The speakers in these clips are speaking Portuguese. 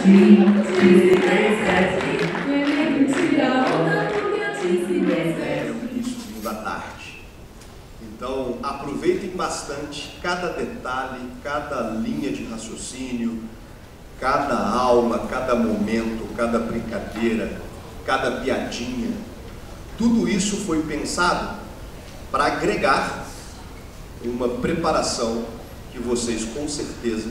Início da tarde. Então, aproveitem bastante cada detalhe, cada linha de raciocínio, cada aula, cada momento, cada brincadeira, cada piadinha. Tudo isso foi pensado para agregar uma preparação que vocês com certeza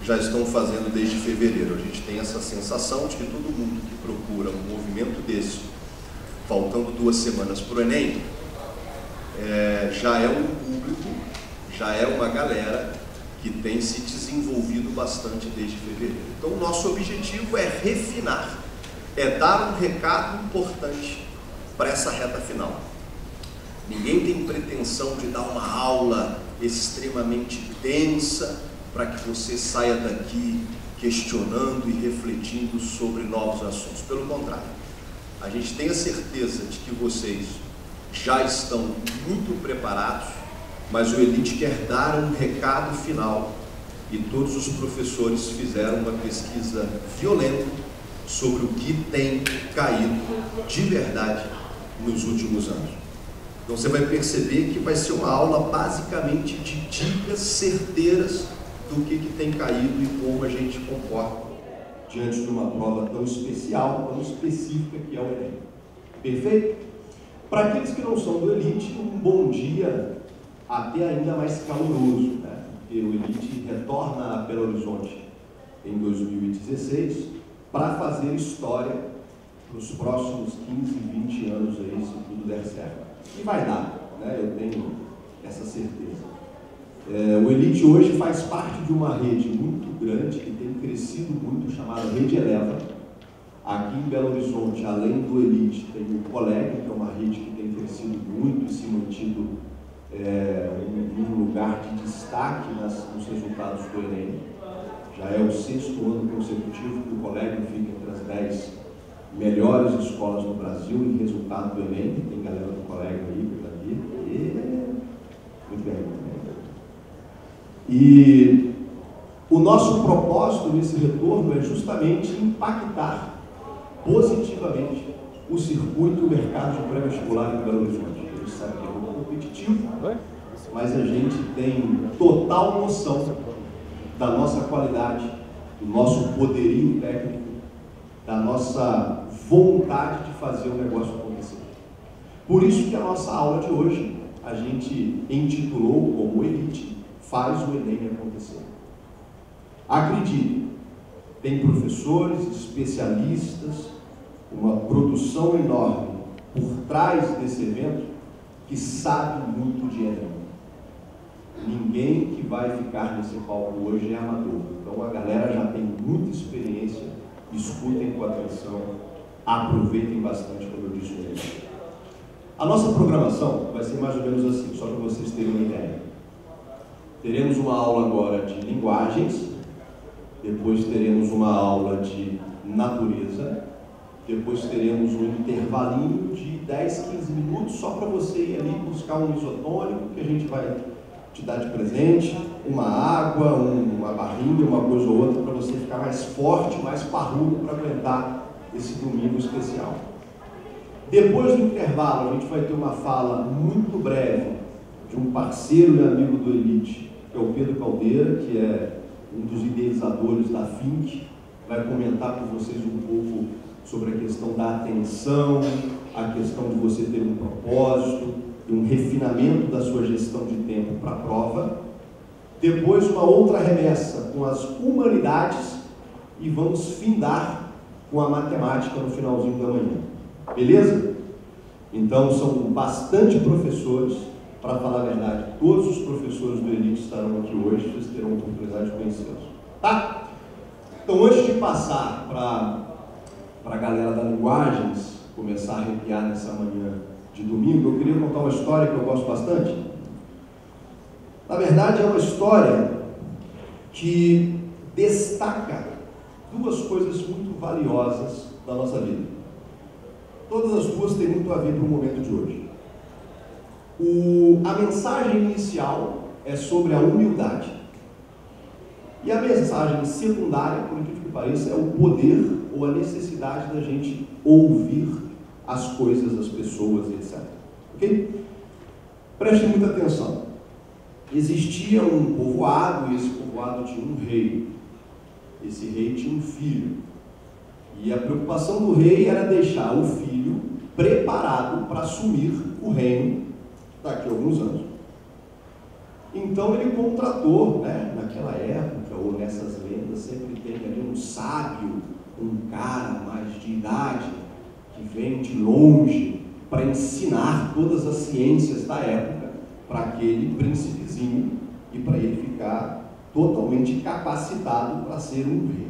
já estão fazendo desde fevereiro. A gente tem essa sensação de que todo mundo que procura um movimento desse, faltando 2 semanas para o Enem, já é um público, já é uma galera que tem se desenvolvido bastante desde fevereiro. Então o nosso objetivo é refinar, é dar um recado importante para essa reta final. Ninguém tem pretensão de dar uma aula extremamente densa para que você saia daqui questionando e refletindo sobre novos assuntos. Pelo contrário, a gente tem a certeza de que vocês já estão muito preparados, mas o Elite quer dar um recado final e todos os professores fizeram uma pesquisa violenta sobre o que tem caído de verdade nos últimos anos. Então você vai perceber que vai ser uma aula basicamente de dicas certeiras do que tem caído e como a gente comporta diante de uma prova tão especial, tão específica que é o Enem. Perfeito? Para aqueles que não são do Elite, um bom dia até ainda mais caloroso, né? Porque o Elite retorna a Belo Horizonte em 2016 para fazer história nos próximos 15, 20 anos aí, se tudo der certo. E vai dar, né? Eu tenho essa certeza. O Elite hoje faz parte de uma rede muito grande, que tem crescido muito, chamada Rede Eleva. Aqui em Belo Horizonte, além do Elite, tem o Colégio, que é uma rede que tem crescido muito e se mantido em um lugar de destaque nos resultados do Enem. Já é o 6º ano consecutivo que o Colégio fica entre as 10 melhores escolas do Brasil em resultado do Enem. Tem galera do Colégio aí que está aqui. Muito bem. E o nosso propósito nesse retorno é justamente impactar positivamente o circuito e o mercado de pré-vestibular em Belo Horizonte. A gente sabe que é muito competitivo, mas a gente tem total noção da nossa qualidade, do nosso poderio técnico, da nossa vontade de fazer o negócio acontecer. Por isso que a nossa aula de hoje a gente intitulou como Elite faz o Enem acontecer. Acredite, tem professores, especialistas, uma produção enorme por trás desse evento que sabe muito de Enem. Ninguém que vai ficar nesse palco hoje é amador. Então a galera já tem muita experiência, escutem com atenção, aproveitem bastante, como eu disse no início. A nossa programação vai ser mais ou menos assim, só para vocês terem uma ideia. Teremos uma aula agora de linguagens, depois teremos uma aula de natureza, depois teremos um intervalinho de 10, 15 minutos só para você ir ali buscar um isotônico que a gente vai te dar de presente, uma água, uma barrinha, uma coisa ou outra para você ficar mais forte, mais parrudo para aguentar esse domingo especial. Depois do intervalo a gente vai ter uma fala muito breve de um parceiro e amigo do Elite, que é o Pedro Caldeira, que é um dos idealizadores da FINC, vai comentar com vocês um pouco sobre a questão da atenção, a questão de você ter um propósito, um refinamento da sua gestão de tempo para a prova. Depois uma outra remessa com as humanidades e vamos findar com a matemática no finalzinho da manhã. Beleza? Então são bastante professores. Para falar a verdade, todos os professores do Elite estarão aqui hoje, vocês terão a oportunidade de conhecê-los. Tá? Então, antes de passar para a galera da linguagens começar a arrepiar nessa manhã de domingo, eu queria contar uma história que eu gosto bastante. Na verdade, é uma história que destaca 2 coisas muito valiosas da nossa vida. Todas as 2 têm muito a ver com o momento de hoje. A mensagem inicial é sobre a humildade. E essa mensagem secundária, por incrível que pareça, é o poder ou a necessidade da gente ouvir as coisas, as pessoas, etc. Ok? Preste muita atenção. Existia um povoado, e esse povoado tinha um rei. Esse rei tinha um filho. E a preocupação do rei era deixar o filho preparado para assumir o reino daqui a alguns anos. Então ele contratou, né, naquela época, ou nessas lendas, sempre tem ali um sábio, um cara mais de idade, que vem de longe para ensinar todas as ciências da época para aquele príncipezinho e para ele ficar totalmente capacitado para ser um rei.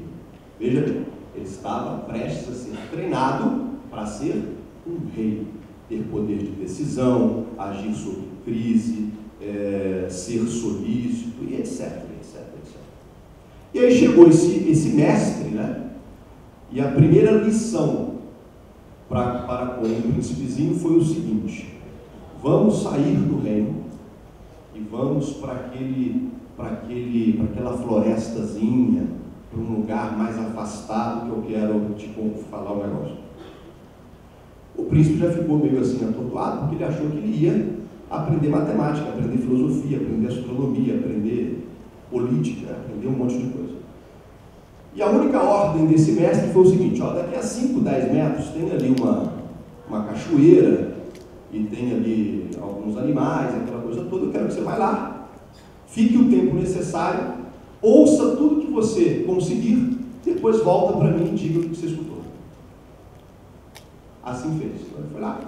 Veja bem, ele estava prestes a ser treinado para ser um rei, ter poder de decisão, agir sob crise, ser solícito e etc, etc, etc. E aí chegou esse mestre, né? E a primeira lição para com o príncipezinho foi o seguinte: vamos sair do reino e vamos para aquela florestazinha, para um lugar mais afastado, que eu quero te falar um negócio. O príncipe já ficou meio assim atordoado, porque ele achou que ele ia aprender matemática, aprender filosofia, aprender astronomia, aprender política, aprender um monte de coisa. E a única ordem desse mestre foi o seguinte: ó, daqui a 5, 10 metros tem ali uma cachoeira e tem ali alguns animais, aquela coisa toda. Eu quero que você vá lá, fique o tempo necessário, ouça tudo que você conseguir, depois volta para mim e diga o que você escutou. Assim fez. Então ele foi lá.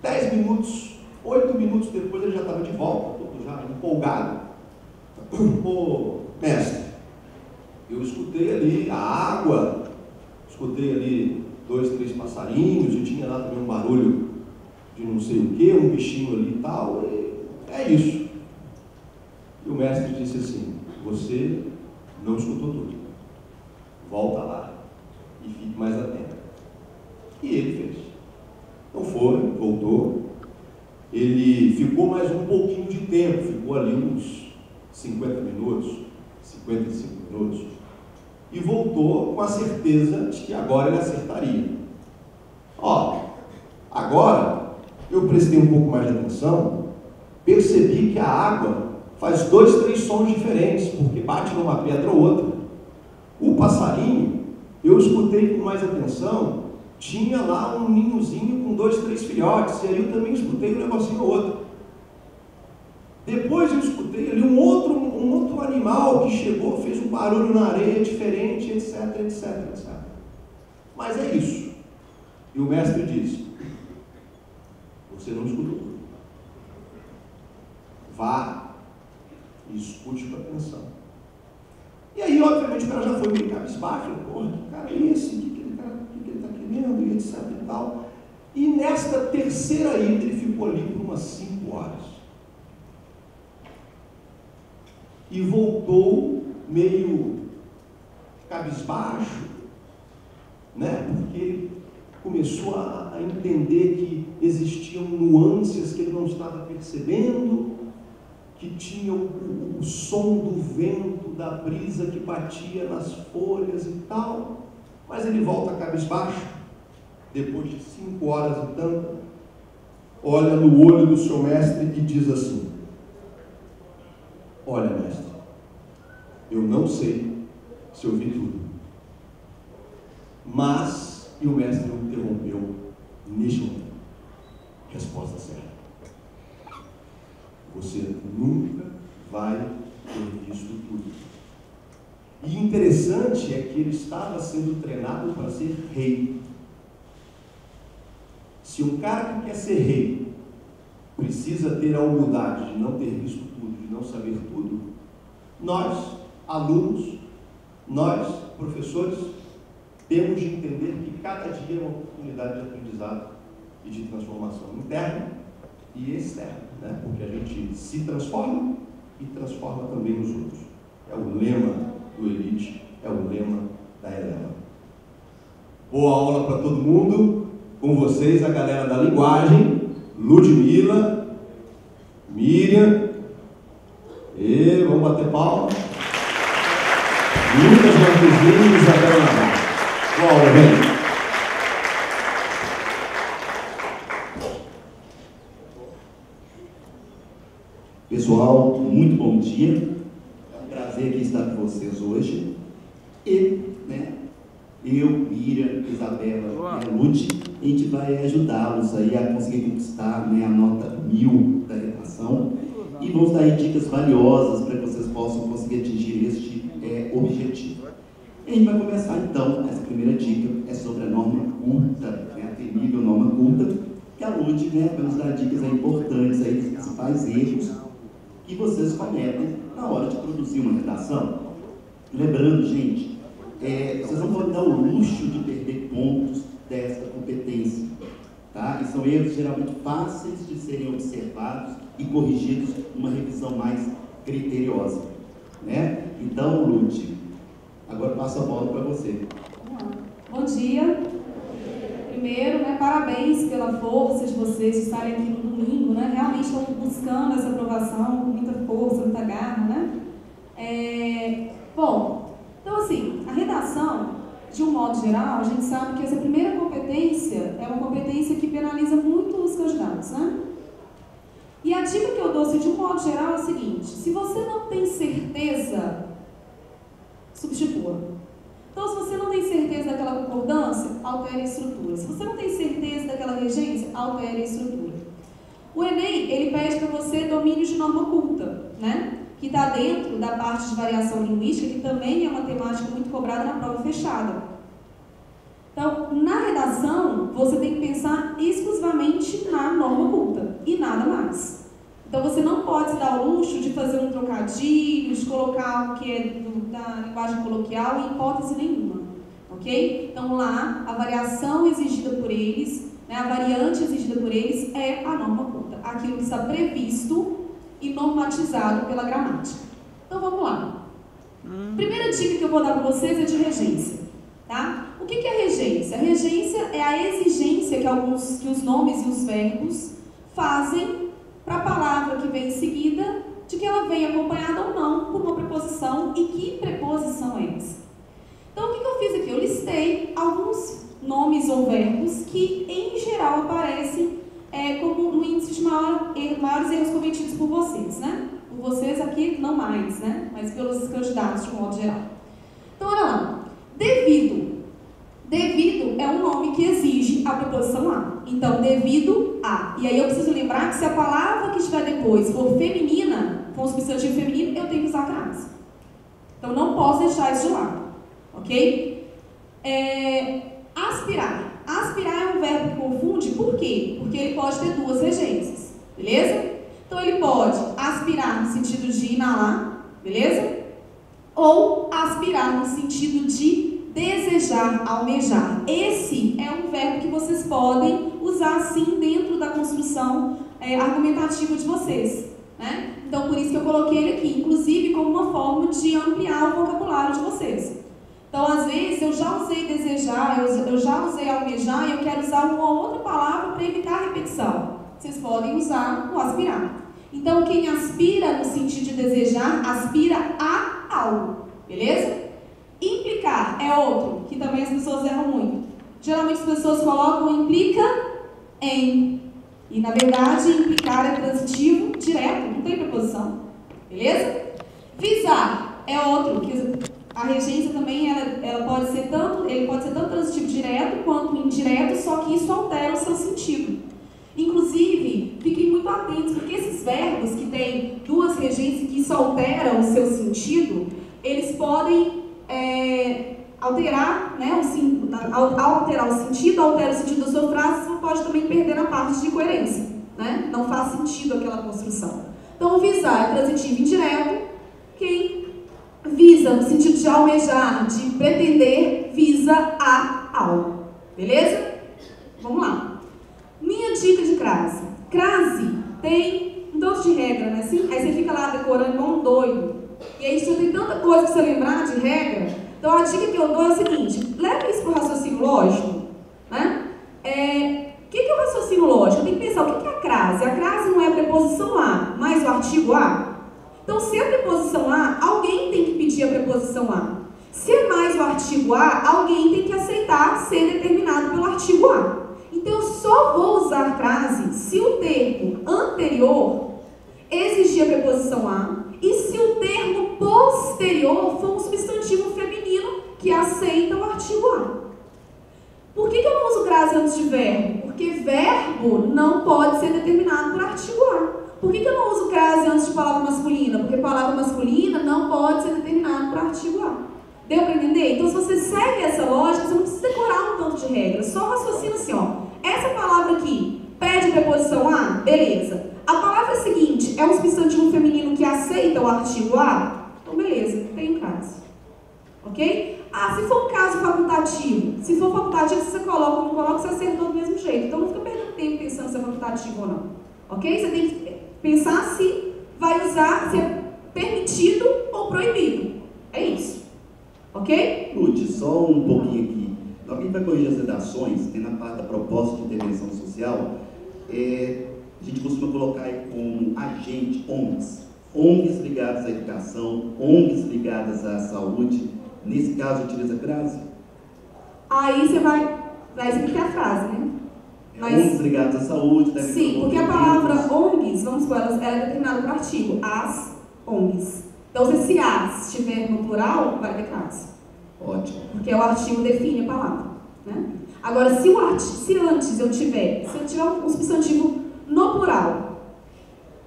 10 minutos, 8 minutos depois ele já estava de volta, todo já empolgado. Ô, mestre, eu escutei ali a água, escutei ali 2, 3 passarinhos, e tinha lá também um barulho de não sei o que, um bichinho ali e tal, e é isso. E o mestre disse assim: você não escutou tudo, volta lá e fique mais atento. E ele fez. Então foi, voltou, ele ficou mais um pouquinho de tempo, ficou ali uns 50 minutos, 55 minutos, e voltou com a certeza de que agora ele acertaria. Ó, agora eu prestei um pouco mais de atenção, percebi que a água faz 2, 3 sons diferentes, porque bate numa pedra ou outra. O passarinho, eu escutei com mais atenção, tinha lá um ninhozinho com 2, 3 filhotes, e aí eu também escutei um negocinho ou outro. Depois eu escutei ali um outro animal que chegou, fez um barulho na areia diferente, etc, etc, etc. Mas é isso. E o mestre disse: você não escutou. Vá e escute com atenção. E aí, obviamente, o cara já foi meio cabisbaixo, porra, que cara é esse? O que ele está querendo? E etc e tal. E nesta terceira ida, ele ficou ali por umas 5 horas. E voltou meio cabisbaixo, né? Porque ele começou a entender que existiam nuances que ele não estava percebendo, que tinha o som do vento, da brisa que batia nas folhas e tal, mas ele volta cabisbaixo, depois de 5 horas e tanto, olha no olho do seu mestre e diz assim: olha, mestre, eu não sei se eu vi tudo, mas, e o mestre o interrompeu neste momento: resposta certa. Você nunca vai ter visto tudo. E interessante é que ele estava sendo treinado para ser rei. Se um cara que quer ser rei precisa ter a humildade de não ter visto tudo, de não saber tudo, nós, alunos, nós, professores, temos de entender que cada dia é uma oportunidade de aprendizado e de transformação interna e externa, né? Porque a gente se transforma e transforma também os outros. É o lema do Elite, é o lema da Eleva. Boa aula para todo mundo. Com vocês, a galera da linguagem, Lucas Marquezine e Isabela Navarro. Bom, bem. Pessoal, muito bom dia. É um prazer aqui estar com vocês hoje. E, eu, Miriam, Isabela e a Lute, a gente vai ajudá-los aí a conseguir conquistar a nota 1000 da redação e vamos dar aí dicas valiosas para que vocês possam conseguir atingir este objetivo. E a gente vai começar então, essa primeira dica é sobre a norma culta, a temível norma culta, que a Lute vai nos dar dicas importantes aí dos principais erros que vocês cometem na hora de produzir uma redação. Lembrando, gente, vocês não podem dar o luxo de perder pontos dessa competência, tá? E são erros geralmente fáceis de serem observados e corrigidos numa revisão mais criteriosa, né? Então, Lute, agora passo a bola para você. Bom dia. Primeiro, parabéns pela força de vocês de estarem aqui no domingo, realmente estão buscando essa aprovação com muita força, muita garra, Bom, então assim, a redação, de um modo geral, a gente sabe que essa primeira competência é uma competência que penaliza muito os candidatos, E a dica que eu dou, assim, de um modo geral, é o seguinte: se você não tem certeza, substitua. Então, se você não tem certeza daquela concordância, altere a estrutura. Se você não tem certeza daquela regência, altere a estrutura. O Enem, ele pede para você domínio de norma culta, que está dentro da parte de variação linguística, que também é uma temática muito cobrada na prova fechada. Então, na redação, você tem que pensar exclusivamente na norma culta e nada mais. Então, você não pode se dar o luxo de fazer um trocadilho, de colocar algo que é da linguagem coloquial em hipótese nenhuma, ok? Então, lá, a variação exigida por eles, a variante exigida por eles é a norma culta, aquilo que está previsto e normatizado pela gramática. Então, vamos lá. Primeira dica que eu vou dar para vocês é de regência, tá? O que é regência? A regência é a exigência que os nomes e os verbos fazem para a palavra que vem em seguida, de que ela vem acompanhada ou não por uma preposição e que preposição é essa. Então, o que eu fiz aqui? Eu listei alguns nomes ou verbos que, em geral, aparecem como no índice de maiores erros cometidos por vocês, Por vocês aqui, não mais, Mas pelos candidatos, de um modo geral. Então, olha lá. Devido. Devido é um nome que exige a preposição a. Então, devido a. E aí eu preciso lembrar que se a palavra que estiver depois for feminina, for um substantivo feminino, eu tenho que usar crase. Então, não posso deixar isso de lado. Ok? Aspirar. Aspirar é um verbo que confunde, por quê? Porque ele pode ter duas regências. Beleza? Então, ele pode aspirar no sentido de inalar. Beleza? Ou aspirar no sentido de desejar, almejar. Esse é um verbo que vocês podem usar sim dentro da construção argumentativa de vocês, Então, por isso que eu coloquei ele aqui, inclusive como uma forma de ampliar o vocabulário de vocês. Então, às vezes, eu já usei desejar, eu já usei almejar e eu quero usar uma outra palavra para evitar a repetição. Vocês podem usar o aspirar. Então, quem aspira no sentido de desejar, aspira a algo, beleza? Implicar é outro, que também as pessoas erram muito. Geralmente as pessoas colocam implica em. E na verdade, implicar é transitivo direto, não tem preposição. Beleza? Visar é outro, que a regência também ela pode ser ele pode ser tanto transitivo direto quanto indireto, só que isso altera o seu sentido. Inclusive, fiquem muito atentos, porque esses verbos que têm duas regências e que isso altera o seu sentido, eles podem alterar, ao alterar o sentido, altera o sentido da sua frase, você pode também perder na parte de coerência, Não faz sentido aquela construção. Então, o visar é transitivo indireto. Quem visa no sentido de almejar, de pretender, visa a algo. Beleza? Vamos lá. Minha dica de crase. Crase tem um tanto de regra, Assim? Aí você fica lá decorando igual um doido. E aí você tem tanta coisa para você lembrar de regra. Então, a dica que eu dou é o seguinte: leve isso para o raciocínio lógico. O que é o raciocínio lógico? Eu tenho que pensar, o que é a crase? A crase não é a preposição a, mais o artigo a? Então, se a preposição a, alguém tem que pedir a preposição a. artigo A, alguém tem que aceitar ser determinado pelo artigo A. Então, eu só vou usar crase se o termo anterior exigir a preposição A e se o termo posterior for um substantivo feminino que aceita o artigo A. Por que eu não uso crase antes de verbo? Porque verbo não pode ser determinado por artigo A. Por que eu não uso crase antes de palavra masculina? Porque palavra masculina não pode ser determinada por artigo A. Deu para entender? Então, se você segue essa lógica, você não precisa decorar um tanto de regras. Só raciocina assim, ó. Essa palavra aqui pede preposição A? Beleza. A palavra seguinte é um substantivo feminino que aceita o artigo A? Então, beleza, tem crase. Ok? Ah, se for um caso facultativo, se for facultativo, se você coloca ou não coloca, você acertou do mesmo jeito. Então, não fica perdendo tempo pensando se é facultativo ou não. Ok? Você tem que pensar se vai usar, se é permitido ou proibido. É isso. Ok? Lute, só um pouquinho aqui. Alguém vai corrigir as redações, tem na parte da proposta de intervenção social, a gente costuma colocar aí como agente ONGs. ONGs ligadas à educação, ONGs ligadas à saúde. Nesse caso, utiliza crase? Aí você vai explicar a frase, né? Mas, ONGs ligadas à saúde, deve ter. Sim, porque a palavra ONGs, vamos supor, ela é determinada por artigo. As ONGs. Então, se as estiver no plural, vai ter crase. Ótimo. Porque o artigo define a palavra. Né? Agora, se antes eu tiver um substantivo no plural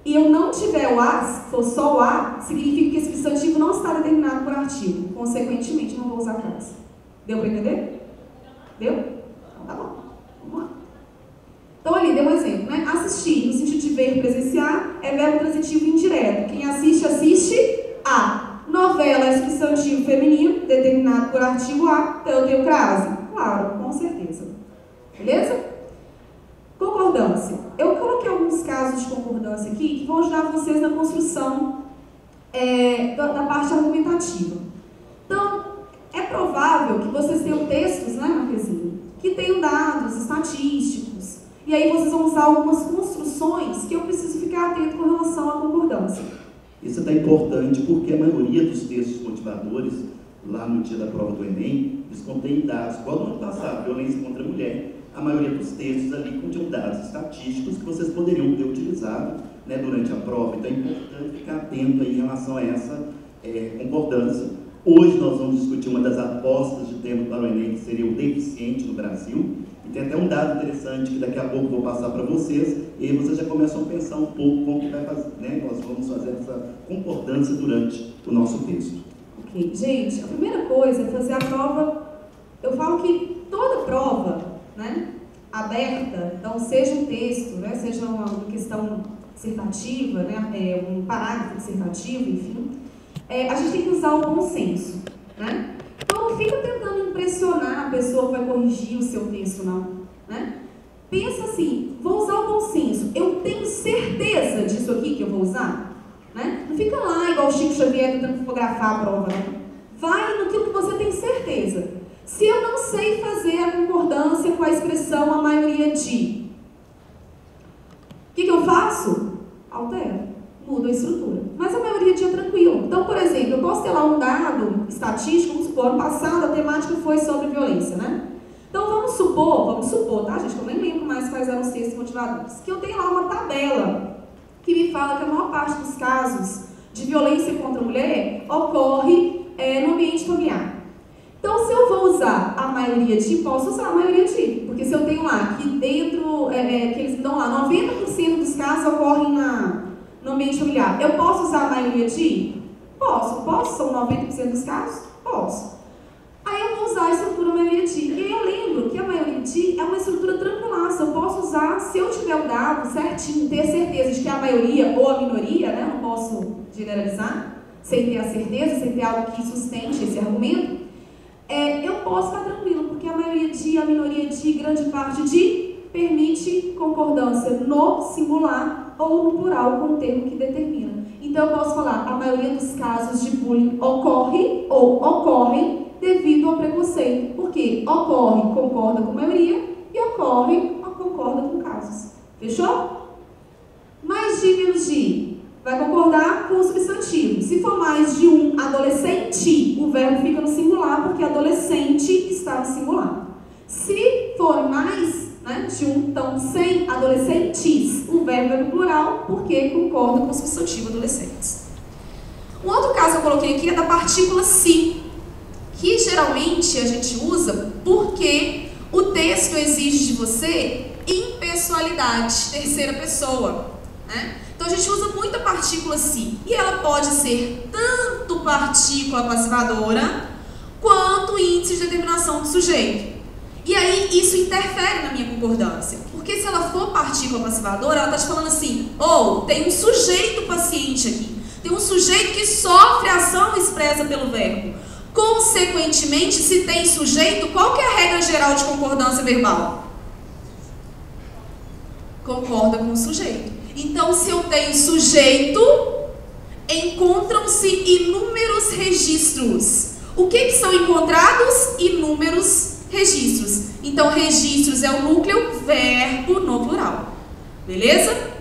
e eu não tiver o as, for só o a, significa que esse substantivo não está determinado por artigo. Consequentemente, não vou usar crase. Deu para entender? Deu? Então tá bom. Vamos lá. Então ali, deu um exemplo, né? Assistir, no sentido de ver, presenciar, é verbo transitivo indireto. Quem assiste, assiste a. Novela é substantivo feminino, determinado por artigo A, então eu tenho crase? Claro, com certeza. Beleza? Concordância. Eu coloquei alguns casos de concordância aqui que vão ajudar vocês na construção da parte argumentativa. Então, é provável que vocês tenham textos, né, Marquezinho, que tenham dados estatísticos, e aí vocês vão usar algumas construções que eu preciso ficar atento com relação à concordância. Isso é até importante porque a maioria dos textos motivadores, lá no dia da prova do Enem, eles contêm dados. Igual no ano passado, violência contra a mulher, a maioria dos textos ali continham dados estatísticos que vocês poderiam ter utilizado, né, durante a prova. Então é importante ficar atento aí em relação a essa concordância. Hoje nós vamos discutir uma das apostas de tempo para o Enem, que seria o deficiente no Brasil. E tem até um dado interessante que daqui a pouco eu vou passar para vocês, e aí vocês já começam a pensar um pouco como que vai fazer, né? Nós vamos fazer essa concordância durante o nosso texto. Ok, gente, a primeira coisa é fazer a prova. Eu falo que toda prova, né, aberta, então seja um texto, né, seja uma questão dissertativa, né, um parágrafo dissertativo, enfim, a gente tem que usar o bom senso, né? Então não fica tentando impressionar a pessoa que vai corrigir o seu texto, não, né? Pensa assim, vou usar o bom senso, eu tenho certeza disso aqui que eu vou usar, né? Não fica lá igual o Chico Xavier tentando fotografar a prova, não. Vai no que você tem certeza. Se eu não sei fazer a concordância com a expressão a maioria de, o que eu faço? Altero, mudo a estrutura. Mas a maioria de é tranquilo. Então, por exemplo, eu posso ter lá um dado estatístico, vamos supor, ano passado a temática foi sobre violência, né? Então vamos supor, tá, gente, que eu nem lembro mais quais eram os textos motivadores, que eu tenho lá uma tabela que me fala que a maior parte dos casos de violência contra a mulher ocorre no ambiente familiar. Então, se eu vou usar a maioria de, posso usar a maioria de, porque se eu tenho lá que dentro, que eles dão lá, 90% dos casos ocorrem no ambiente familiar, eu posso usar a maioria de? Posso, são 90% dos casos? Posso. Aí eu vou usar a estrutura maioria de, e aí eu lembro que a maioria de é uma estrutura tranquilaça, eu posso usar, se eu tiver o dado certinho, ter certeza de que é a maioria ou a minoria, né, não posso generalizar, sem ter a certeza, sem ter algo que sustente esse argumento, eu posso ficar tranquilo, porque a maioria de, a minoria de, grande parte de, permite concordância no singular ou no plural com o termo que determina. Então eu posso falar, a maioria dos casos de bullying ocorre ou ocorrem devido ao preconceito. Porque ocorre, concorda com a maioria, e ocorre, concorda com casos. Fechou? Mais de menos de, vai concordar com o substantivo. Se for mais de um adolescente, o verbo fica no singular. singular porque adolescente está no singular. Se for mais, né, de um, então sem adolescentes, o verbo é no plural porque concorda com o substantivo adolescentes. Um outro caso que eu coloquei aqui é da partícula se, que geralmente a gente usa porque o texto exige de você impessoalidade, terceira pessoa, né? Então a gente usa muito a partícula se, e ela pode ser tanto partícula passivadora quanto índice de determinação do sujeito. E aí isso interfere na minha concordância, porque se ela for partícula passivadora, ela está te falando assim, tem um sujeito paciente aqui, tem um sujeito que sofre a ação expressa pelo verbo. Consequentemente, se tem sujeito, qual que é a regra geral de concordância verbal? Concorda com o sujeito. Então, se eu tenho sujeito, encontram-se inúmeros registros. O que são encontrados? Inúmeros registros. Então, registros é o núcleo, verbo no plural. Beleza?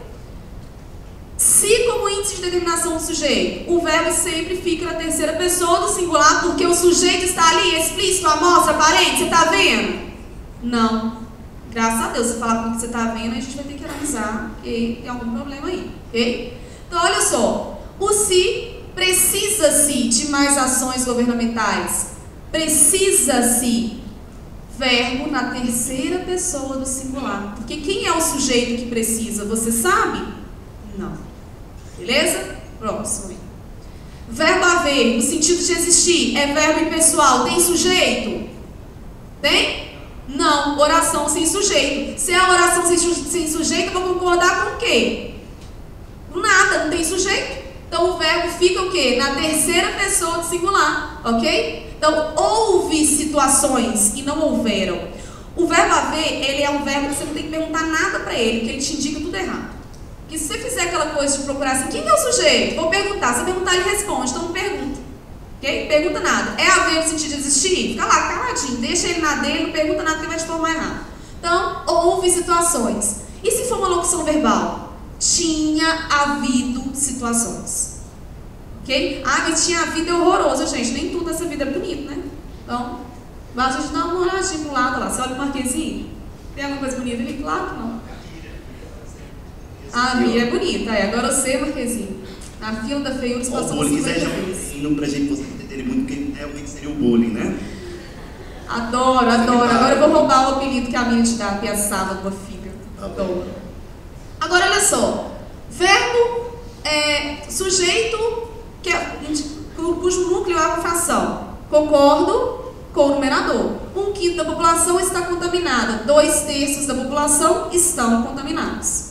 Se como índice de determinação do sujeito, o verbo sempre fica na terceira pessoa do singular, porque o sujeito está ali explícito, amostra, aparente, você está vendo? Não. Graças a Deus, se falar com o que você está vendo, a gente vai ter que analisar, porque tem algum problema aí, ok? Então, olha só, o se precisa-se de mais ações governamentais. Precisa-se, verbo na terceira pessoa do singular. Porque quem é o sujeito que precisa, você sabe? Não. Beleza? Próximo. Verbo haver, no sentido de existir, é verbo impessoal. Tem sujeito? Tem? Não. Oração sem sujeito. Se é a oração sem sujeito, eu vou concordar com o quê? Com nada, não tem sujeito. Então o verbo fica o quê? Na terceira pessoa do singular, ok? Então houve situações e não houveram. O verbo haver, ele é um verbo que você não tem que perguntar nada para ele, porque ele te indica tudo errado. Porque se você fizer aquela coisa de procurar assim, quem é o sujeito? Vou perguntar. Se eu perguntar, ele responde. Então não pergunta. Ok? Pergunta nada. É haver no sentido de existir? Fica lá, caladinho. Deixa ele na dele, não pergunta nada que ele vai te formar errado. Então, houve situações. E se for uma locução verbal? Tinha havido situações. Ok? Mas tinha havido é horroroso, gente. Nem tudo nessa vida é bonito, né? Então, basta a gente dar uma olhadinha pro lado lá. Você olha o Marquezinho? Tem alguma coisa bonita ali? Claro que não. A Mira é bonita, Agora você, Marquezinho. Na fila da feiura, os passamos 50 vezes. Pra gente você entender muito o que seria o bullying, né? Adoro. Agora eu vou roubar o apelido que a Mira te dá, que é a sábado da figa. Adoro. Agora, olha só. Verbo sujeito, cujo núcleo é a fração. Concordo com o numerador. 1/5 da população está contaminada. 2/3 da população estão contaminados.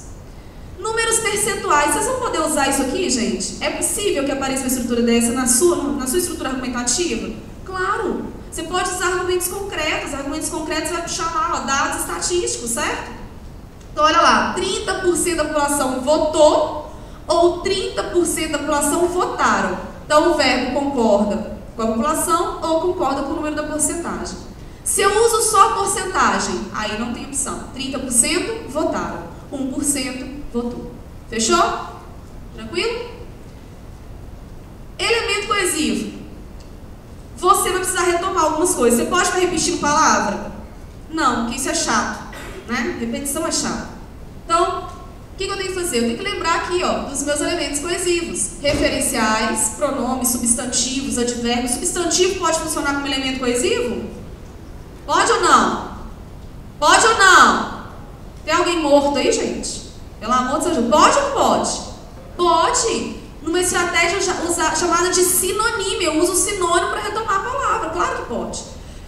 Números percentuais, vocês vão poder usar isso aqui, gente? É possível que apareça uma estrutura dessa na sua estrutura argumentativa? Claro! Você pode usar argumentos concretos. Argumentos concretos vai puxar lá, dados estatísticos, certo? Então, olha lá, 30% da população votou ou 30% da população votaram. Então, o verbo concorda com a população ou concorda com o número da porcentagem. Se eu uso só a porcentagem, aí não tem opção. 30% votaram, 1% votou. Fechou? Tranquilo? Elemento coesivo. Você vai precisar retomar algumas coisas. Você pode ficar repetindo palavra? Não, porque isso é chato, né? Repetição é chato. Então, o que eu tenho que fazer? Eu tenho que lembrar aqui, dos meus elementos coesivos. Referenciais, pronomes, substantivos, advérbios. Substantivo pode funcionar como elemento coesivo? Pode ou não? Pode ou não? Tem alguém morto aí, gente? Pelo amor de Deus, pode ou não pode? Pode. Numa estratégia chamada de sinonímio, eu uso sinônimo para retomar a palavra, claro que pode.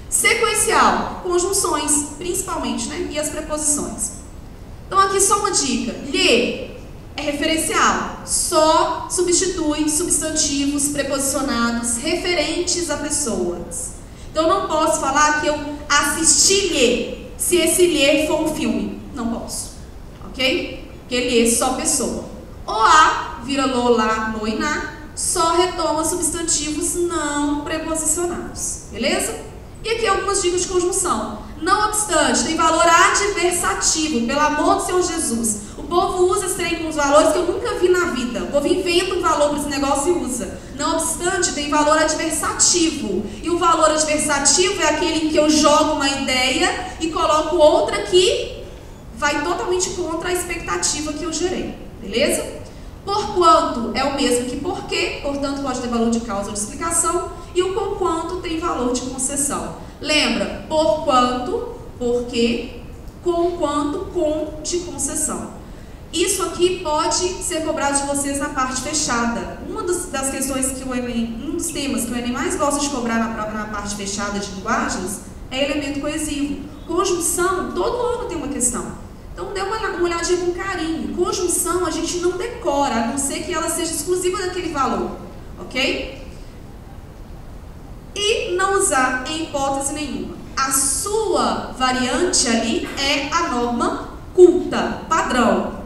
Sequencial, conjunções, principalmente, né? E as preposições. Então aqui só uma dica, lhe é referencial, só substitui substantivos preposicionados referentes a pessoas. Então eu não posso falar que eu assisti-lhe, se esse lhe for um filme, não posso, ok? Porque lhe é só pessoa. O a vira lo, lá, no e na, só retoma substantivos não preposicionados, beleza? E aqui algumas dicas de conjunção. Não obstante, tem valor adversativo, pelo amor do Senhor Jesus. O povo usa esse trem com os valores que eu nunca vi na vida. O povo inventa um valor para esse negócio e usa. Não obstante, tem valor adversativo. E o valor adversativo é aquele em que eu jogo uma ideia e coloco outra que vai totalmente contra a expectativa que eu gerei. Beleza? Porquanto é o mesmo que porquê, portanto pode ter valor de causa ou de explicação. E o conquanto tem valor de concessão. Lembra? Porquanto, porquê, conquanto, com de concessão. Isso aqui pode ser cobrado de vocês na parte fechada. Uma das questões que o Enem, um dos temas que o Enem mais gosta de cobrar na parte fechada de linguagens é elemento coesivo. Conjunção, todo ano tem uma questão. Então dê uma olhadinha com carinho. Conjunção a gente não decora, a não ser que ela seja exclusiva daquele valor. Ok? E não usar em hipótese nenhuma. A sua variante ali é a norma culta, padrão.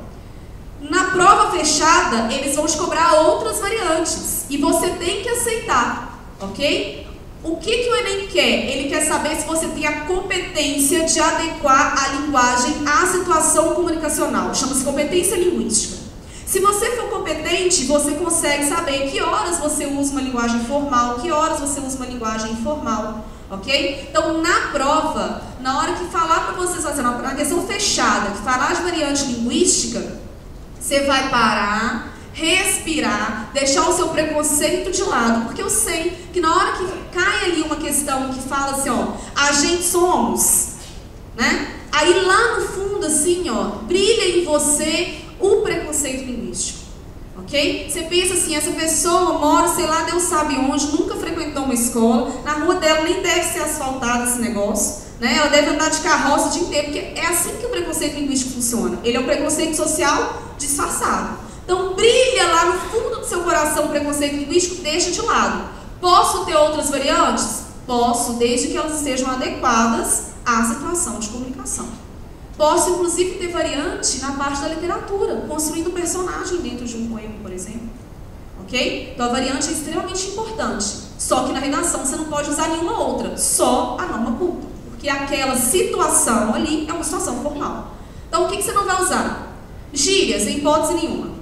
Na prova fechada, eles vão te cobrar outras variantes. E você tem que aceitar, ok? O que o Enem quer? Ele quer saber se você tem a competência de adequar a linguagem à situação comunicacional. Chama-se competência linguística. Se você for competente, você consegue saber que horas você usa uma linguagem formal, que horas você usa uma linguagem informal, ok? Então, na prova, na hora que falar para vocês, na questão fechada, que falar de variante linguística, você vai parar, respirar, deixar o seu preconceito de lado, porque eu sei que na hora que cai ali uma questão que fala assim, ó, a gente somos, né? Aí lá no fundo, assim, ó, brilha em você o preconceito linguístico, ok? Você pensa assim, essa pessoa mora, sei lá, Deus sabe onde, nunca frequentou uma escola, na rua dela nem deve ser asfaltado esse negócio, né? Ela deve andar de carroça o dia inteiro, porque é assim que o preconceito linguístico funciona. Ele é um preconceito social disfarçado. Então, brilha lá no fundo do seu coração o preconceito linguístico, deixa de lado. Posso ter outras variantes? Posso, desde que elas estejam adequadas à situação de comunicação. Posso, inclusive, ter variante na parte da literatura, construindo um personagem dentro de um poema, por exemplo. Ok? Então, a variante é extremamente importante. Só que na redação você não pode usar nenhuma outra, só a norma culta. Porque aquela situação ali é uma situação formal. Então, o que você não vai usar? Gírias, em hipótese nenhuma.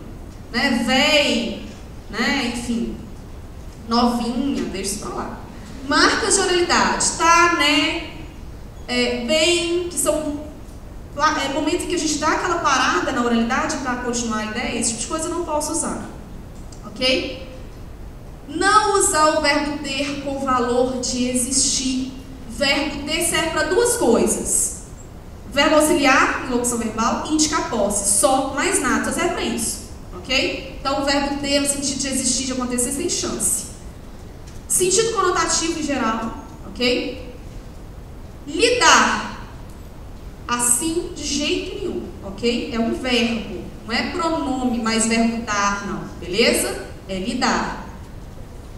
Né? Véi, né? Enfim, novinha, deixa isso pra lá. Marcas de oralidade, tá, né? Bem, que são momentos em que a gente dá aquela parada na oralidade para continuar a ideia, esse tipo de coisa eu não posso usar. Ok? Não usar o verbo ter com valor de existir. Verbo ter serve para duas coisas. Verbo auxiliar, em locução verbal, e indicar posse. Só, mais nada, só serve para isso. Ok? Então o verbo ter no sentido de existir, de acontecer, sem chance. Sentido conotativo em geral. Ok? Lidar. Assim, de jeito nenhum, ok? É um verbo, não é pronome, mais verbo dar, não, beleza? É lidar.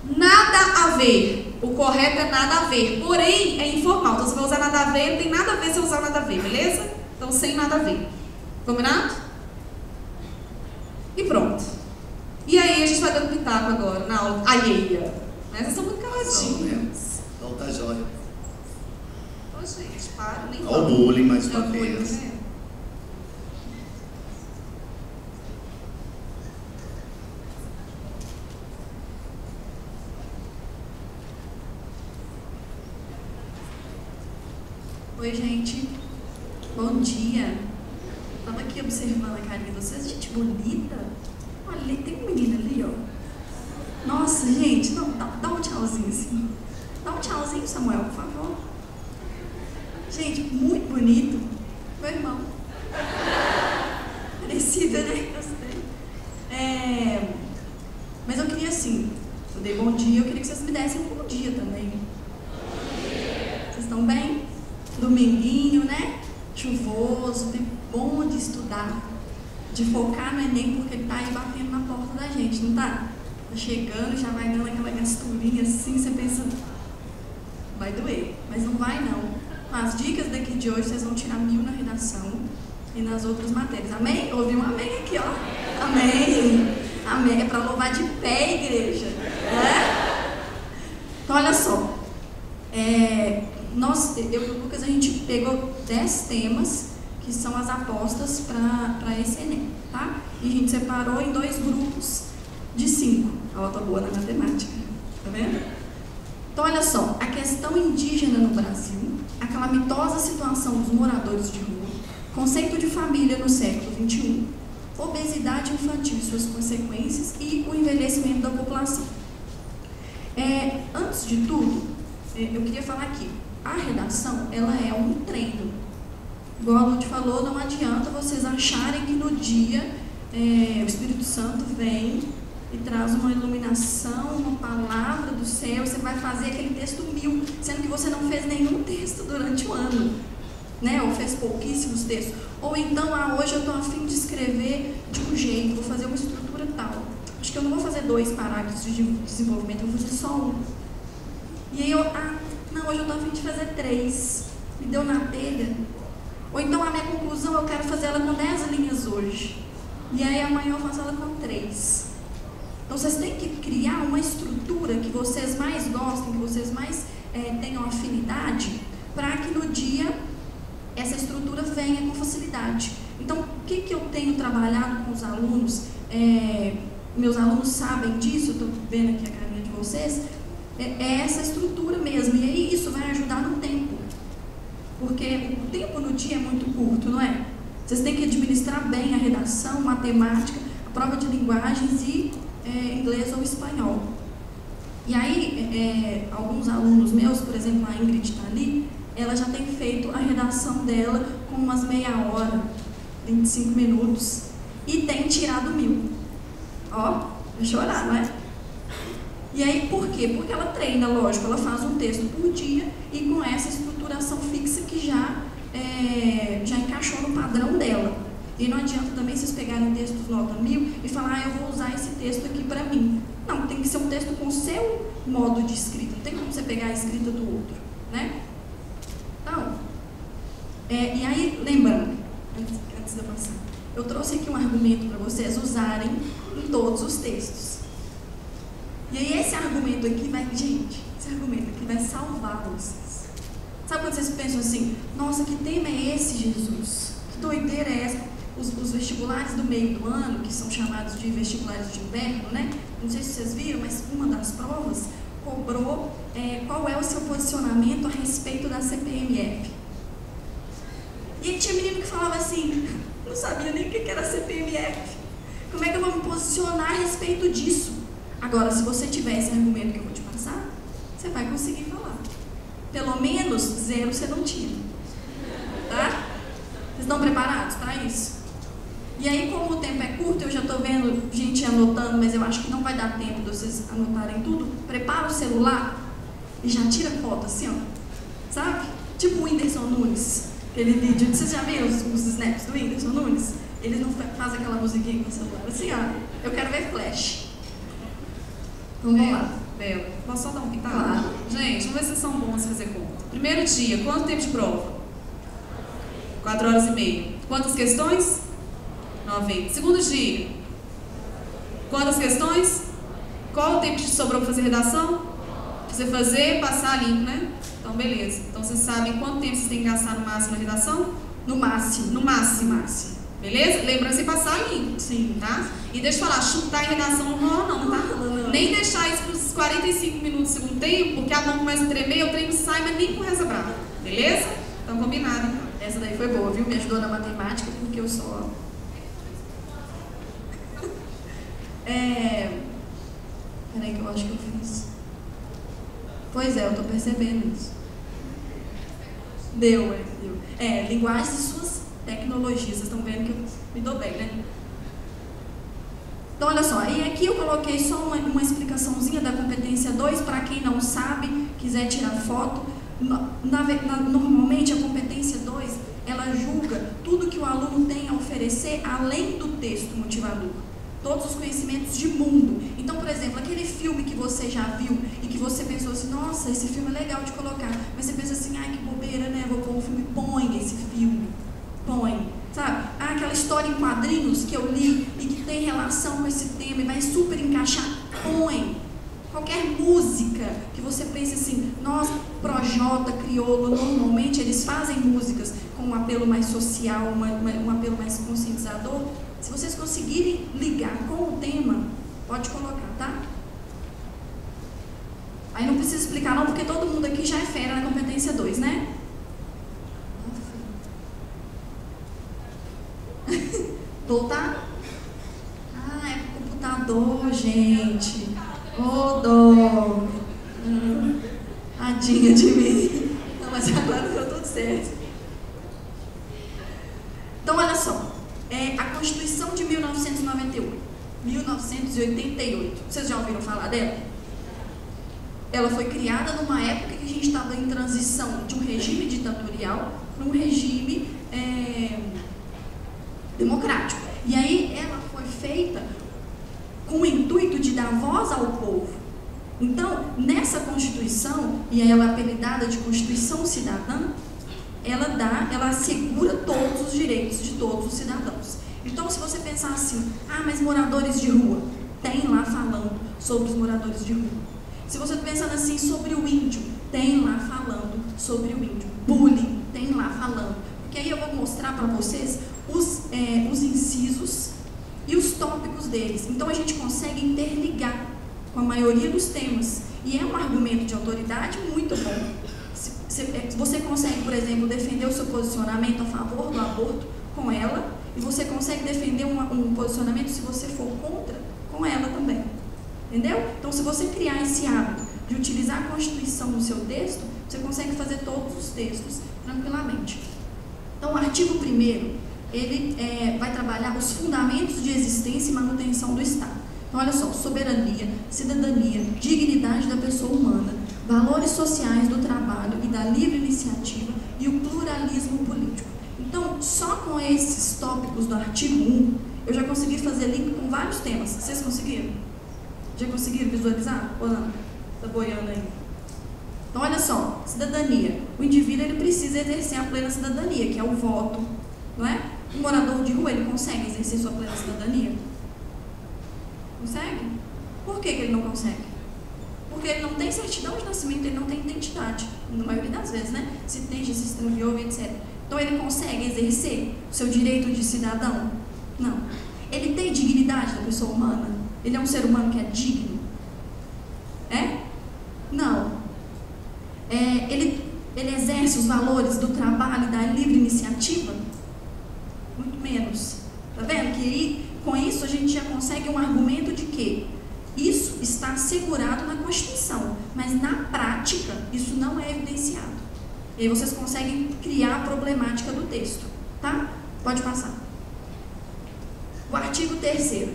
Nada a ver, o correto é nada a ver, porém é informal, então você vai usar nada a ver, não tem nada a ver se eu usar nada a ver, beleza? Então, sem nada a ver. Combinado? E pronto. E aí, a gente vai dando pitaco agora, na aula alheia. Mas vocês são muito caladinhos. Então tá jóia. Gente, para, nem olha o bullying mais uma vez. Oi, gente. Bom dia. Tava aqui observando a carinha de vocês. Gente bonita. Olha, tem um menino ali, ó. Nossa, gente, não, dá um tchauzinho assim. Dá um tchauzinho, Samuel, por favor. Gente, muito bonito. Meu irmão. Parecida, né? Gostei. Mas eu queria assim, eu dei bom dia, eu queria que vocês me dessem um bom dia também. Vocês estão bem? Dominguinho, né? Chuvoso, tempo bom de estudar, de focar no Enem, porque ele tá aí batendo na porta da gente, não tá? Tá chegando, já vai dando aquela gasturinha assim, você pensa, vai doer, mas não vai não. As dicas daqui de hoje, vocês vão tirar 1000 na redação e nas outras matérias. Amém? Ouvi um amém aqui, ó. Amém. Amém. É para louvar de pé, igreja. Então, olha só. eu e o Lucas, a gente pegou 10 temas que são as apostas para esse Enem, tá? E a gente separou em 2 grupos de 5. Ela tá boa na matemática, tá vendo? Então, olha só, a questão indígena no Brasil, a calamitosa situação dos moradores de rua, conceito de família no século XXI, obesidade infantil e suas consequências e o envelhecimento da população. Antes de tudo, eu queria falar aqui, a redação, ela é um treino. Igual a Lute falou, não adianta vocês acharem que no dia o Espírito Santo vem e traz uma iluminação, uma palavra do céu, você vai fazer aquele texto 1000, sendo que você não fez nenhum texto durante o ano, né? Ou fez pouquíssimos textos. Ou então, hoje eu estou a fim de escrever de um jeito, vou fazer uma estrutura tal. Acho que eu não vou fazer 2 parágrafos de desenvolvimento, eu vou fazer só 1. E aí não, hoje eu estou a fim de fazer 3. Me deu na telha. Ou então a minha conclusão, eu quero fazer ela com 10 linhas hoje. E aí amanhã eu faço ela com 3. Então vocês têm que criar uma estrutura que vocês mais gostem, que vocês mais tenham afinidade, para que no dia essa estrutura venha com facilidade. Então, o que eu tenho trabalhado com os alunos, meus alunos sabem disso, eu estou vendo aqui a carinha de vocês, é essa estrutura mesmo. E aí isso vai ajudar no tempo. Porque o tempo no dia é muito curto, não é? Vocês têm que administrar bem a redação, matemática, a prova de linguagens e inglês ou espanhol. E aí, alguns alunos meus, por exemplo, a Ingrid está ali, ela já tem feito a redação dela com umas meia hora, 25 minutos, e tem tirado 1000. Ó, vai chorar, não é? E aí, por quê? Porque ela treina, lógico, ela faz um texto por dia e com essa estruturação fixa que já encaixou no padrão dela. E não adianta também vocês pegarem textos nota 1000 e falar, eu vou usar esse texto aqui para mim. Não, tem que ser um texto com o seu modo de escrita, não tem como você pegar a escrita do outro, né? Então, e aí, lembrando, antes de eu passar, eu trouxe aqui um argumento para vocês usarem em todos os textos. E aí esse argumento aqui vai salvar vocês. Sabe quando vocês pensam assim, nossa, que tema é esse, Jesus? Que doideira é essa? Os vestibulares do meio do ano, que são chamados de vestibulares de inverno, né? Não sei se vocês viram, mas uma das provas cobrou qual é o seu posicionamento a respeito da CPMF. E aí tinha menino que falava assim, não sabia nem o que era CPMF. Como é que eu vou me posicionar a respeito disso? Agora, se você tiver esse argumento que eu vou te passar, você vai conseguir falar. Pelo menos 0 você não tira. Tá? Vocês estão preparados para isso? E aí, como o tempo é curto, eu já estou vendo gente anotando, mas eu acho que não vai dar tempo de vocês anotarem tudo. Prepara o celular e já tira foto assim, ó. Sabe? Tipo o Whindersson Nunes. Aquele vídeo, vocês já viram os snaps do Whindersson Nunes? Eles não fazem aquela musiquinha com o celular assim, ó. Eu quero ver flash. Então, vamos lá. Bela, posso só dar um pitaco? Claro. Gente, vamos ver se vocês são bons a fazer conta. Primeiro dia, quanto tempo de prova? 4 horas e meia. Quantas questões? 90. Segundo dia, quantas questões? Qual o tempo que sobrou para fazer redação? Pra você fazer, passar limpo, né? Então, beleza. Então, vocês sabem quanto tempo vocês têm que gastar no máximo na redação? No máximo. No máximo. Beleza? Lembrando de passar limpo. Sim. Tá? E deixa eu falar, chutar em redação não rola não, tá? Não. Nem deixar isso para os 45 minutos do segundo tempo, porque a mão começa a tremer, o treino sai, mas nem com reza brava. Beleza? Então, combinado, então. Essa daí foi boa, viu? Me ajudou na matemática, porque eu só... Peraí que eu acho que eu fiz. Pois é, eu tô percebendo isso. Deu. Linguagens e suas tecnologias. Vocês estão vendo que eu me dou bem, né? Então, olha só. E aqui eu coloquei só uma explicaçãozinha da competência 2, para quem não sabe, quiser tirar foto. Normalmente, a competência 2, ela julga tudo que o aluno tem a oferecer além do texto motivador. Todos os conhecimentos de mundo. Então, por exemplo, aquele filme que você já viu e que você pensou assim, nossa, esse filme é legal de colocar, mas você pensa assim, ai, que bobeira, né? Vou pôr um filme, põe esse filme. Põe. Sabe? Aquela história em quadrinhos que eu li e que tem relação com esse tema e vai super encaixar, põe. Qualquer música que você pense assim, nós, Projota, Criolo, normalmente eles fazem músicas com um apelo mais social, um apelo mais conscientizador. Se vocês conseguirem ligar com o tema, pode colocar, tá? Aí não precisa explicar não, porque todo mundo aqui já é fera na competência 2, né? Voltar? Ah, é pro computador, gente. Ô, dó. Tadinha de mim. Não, mas agora deu tudo certo. Então, olha só. A Constituição de 1988. Vocês já ouviram falar dela? Ela foi criada numa época que a gente estava em transição de um regime ditatorial para um regime democrático. E aí ela foi feita com o intuito de dar voz ao povo. Então, nessa Constituição, e ela é apelidada de Constituição Cidadã, ela assegura todos os direitos de todos os cidadãos. Então, se você pensar assim, mas moradores de rua, tem lá falando sobre os moradores de rua. Se você está pensando assim sobre o índio, tem lá falando sobre o índio. Bullying, tem lá falando. Porque aí eu vou mostrar para vocês os incisos e os tópicos deles. Então a gente consegue interligar com a maioria dos temas. E é um argumento de autoridade muito bom. Você consegue, por exemplo, defender o seu posicionamento a favor do aborto com ela, e você consegue defender um posicionamento, se você for contra, com ela também. Entendeu? Então, se você criar esse hábito de utilizar a Constituição no seu texto, você consegue fazer todos os textos tranquilamente. Então, o artigo 1º, ele vai trabalhar os fundamentos de existência e manutenção do Estado. Então, olha só, soberania, cidadania, dignidade da pessoa humana, valores sociais do trabalho e da livre iniciativa e o pluralismo político. Então, só com esses tópicos do artigo 1, eu já consegui fazer link com vários temas. Vocês conseguiram? Já conseguiram visualizar? Ou não? Está boiando aí. Então, olha só, cidadania. O indivíduo ele precisa exercer a plena cidadania, que é o voto, não é? Um morador de rua, ele consegue exercer sua plena cidadania? Consegue? Por que ele não consegue? Porque ele não tem certidão de nascimento, ele não tem identidade, na maioria das vezes, né? Se tem, já se extraviou, etc. Então, ele consegue exercer o seu direito de cidadão? Não. Ele tem dignidade da pessoa humana? Ele é um ser humano que é digno? Não. Ele exerce os valores do trabalho e da livre iniciativa? Muito menos. Tá vendo? Que aí, com isso a gente já consegue um argumento de que isso está assegurado na Constituição, mas na prática isso não é evidenciado. E aí vocês conseguem criar a problemática do texto, tá? Pode passar. O artigo 3º.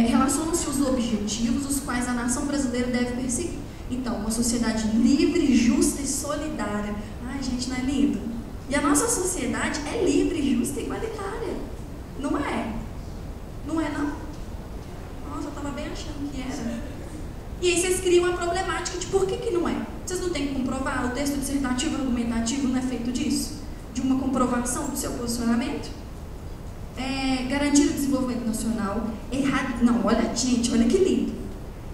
Relacionam-se os objetivos os quais a nação brasileira deve perseguir. Então, uma sociedade livre, justa e solidária. Ai, gente, não é lindo? E a nossa sociedade é livre, justa e igualitária. Não é? Não é, não? Nossa, eu estava bem achando que era. E aí vocês criam uma problemática de por que não é. Vocês não têm que comprovar? O texto dissertativo argumentativo não é feito disso? De uma comprovação do seu posicionamento? Garantir o desenvolvimento nacional, não, olha, gente, olha que lindo.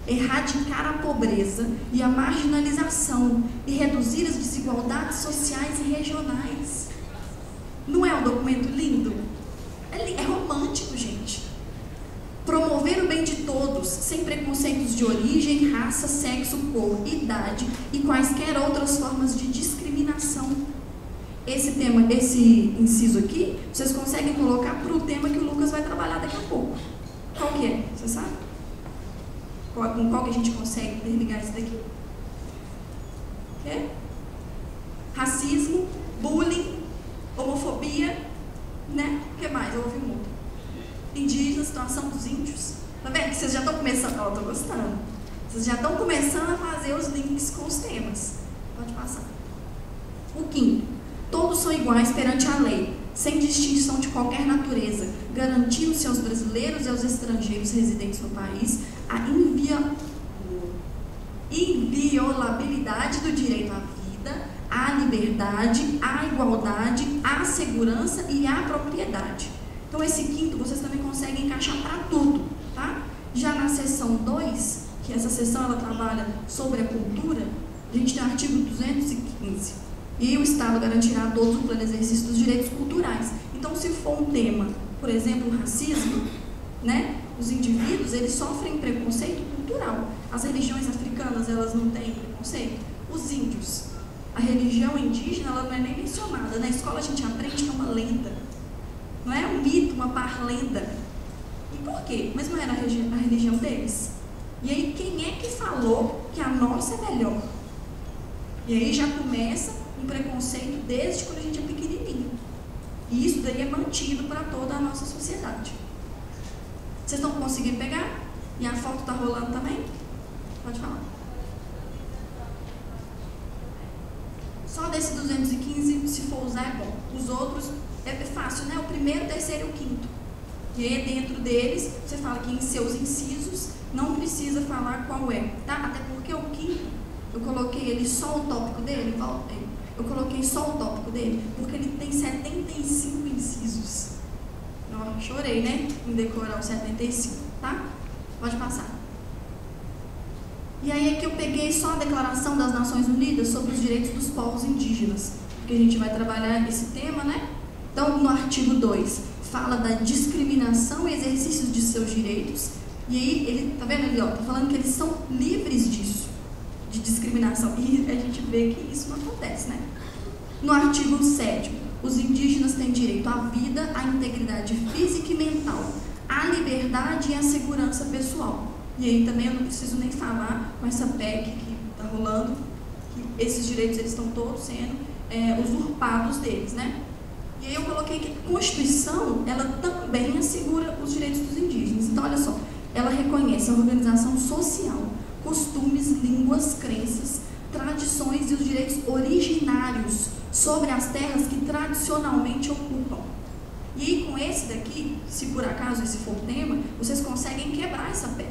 Erradicar a pobreza e a marginalização e reduzir as desigualdades sociais e regionais. Não é um documento lindo? É romântico, gente. Promover o bem de todos, sem preconceitos de origem, raça, sexo, cor, idade e quaisquer outras formas de discriminação. Esse inciso aqui, vocês conseguem colocar para o tema que o Lucas vai trabalhar daqui a pouco. Qual que é? Você sabe? Com qual que a gente consegue interligar isso daqui? Racismo, bullying, homofobia, né? O que mais? Eu ouvi muito. Indígena, situação dos índios. Tá vendo que vocês já estão começando? Ó, tô gostando. Vocês já estão começando a fazer os links com os temas. Pode passar. O 5º. Todos são iguais perante a lei, sem distinção de qualquer natureza, garantindo-se aos brasileiros e aos estrangeiros residentes no país a inviolabilidade do direito à vida, à liberdade, à igualdade, à segurança e à propriedade. Então, esse 5º vocês também conseguem encaixar para tudo, tá? Já na seção 2, que essa seção ela trabalha sobre a cultura, a gente tem o artigo 215. E o Estado garantirá a todos o pleno exercício dos direitos culturais. Então, se for um tema, por exemplo, o racismo, né, os indivíduos, eles sofrem preconceito cultural. As religiões africanas, elas não têm preconceito. Os índios, a religião indígena, ela não é nem mencionada. Na escola a gente aprende que é uma lenda. Não é um mito, uma parlenda. E por quê? Mas não era a religião deles. E aí, quem é que falou que a nossa é melhor? E aí já começa um preconceito desde quando a gente é pequenininho. E isso daí é mantido para toda a nossa sociedade. Vocês estão conseguindo pegar? E a foto está rolando também? Pode falar. Só desse 215, se for usar, é bom. Os outros, é fácil, né? O primeiro, o terceiro e o quinto. E aí, dentro deles, você fala que em seus incisos, não precisa falar qual é, tá? Até porque o quinto, eu coloquei ele só o tópico dele, eu coloquei só o tópico dele, porque ele tem 75 incisos. Eu chorei, né? Em decorar os 75, tá? Pode passar. E aí aqui eu peguei só a Declaração das Nações Unidas sobre os Direitos dos Povos Indígenas, porque a gente vai trabalhar esse tema, né? Então, no artigo 2, fala da discriminação e exercício de seus direitos. E aí, ele, tá vendo ali, ó, tá falando que eles são livres disso, de discriminação. E a gente vê que isso não acontece, né? No artigo 7, os indígenas têm direito à vida, à integridade física e mental, à liberdade e à segurança pessoal. E aí também eu não preciso nem falar com essa PEC que está rolando, que esses direitos eles estão todos sendo usurpados deles, né? E aí eu coloquei que a Constituição, ela também assegura os direitos dos indígenas. Então, olha só, ela reconhece a organização social, costumes, línguas, crenças, tradições e os direitos originários sobre as terras que tradicionalmente ocupam. E aí, com esse daqui, se por acaso esse for o tema, vocês conseguem quebrar essa PEC.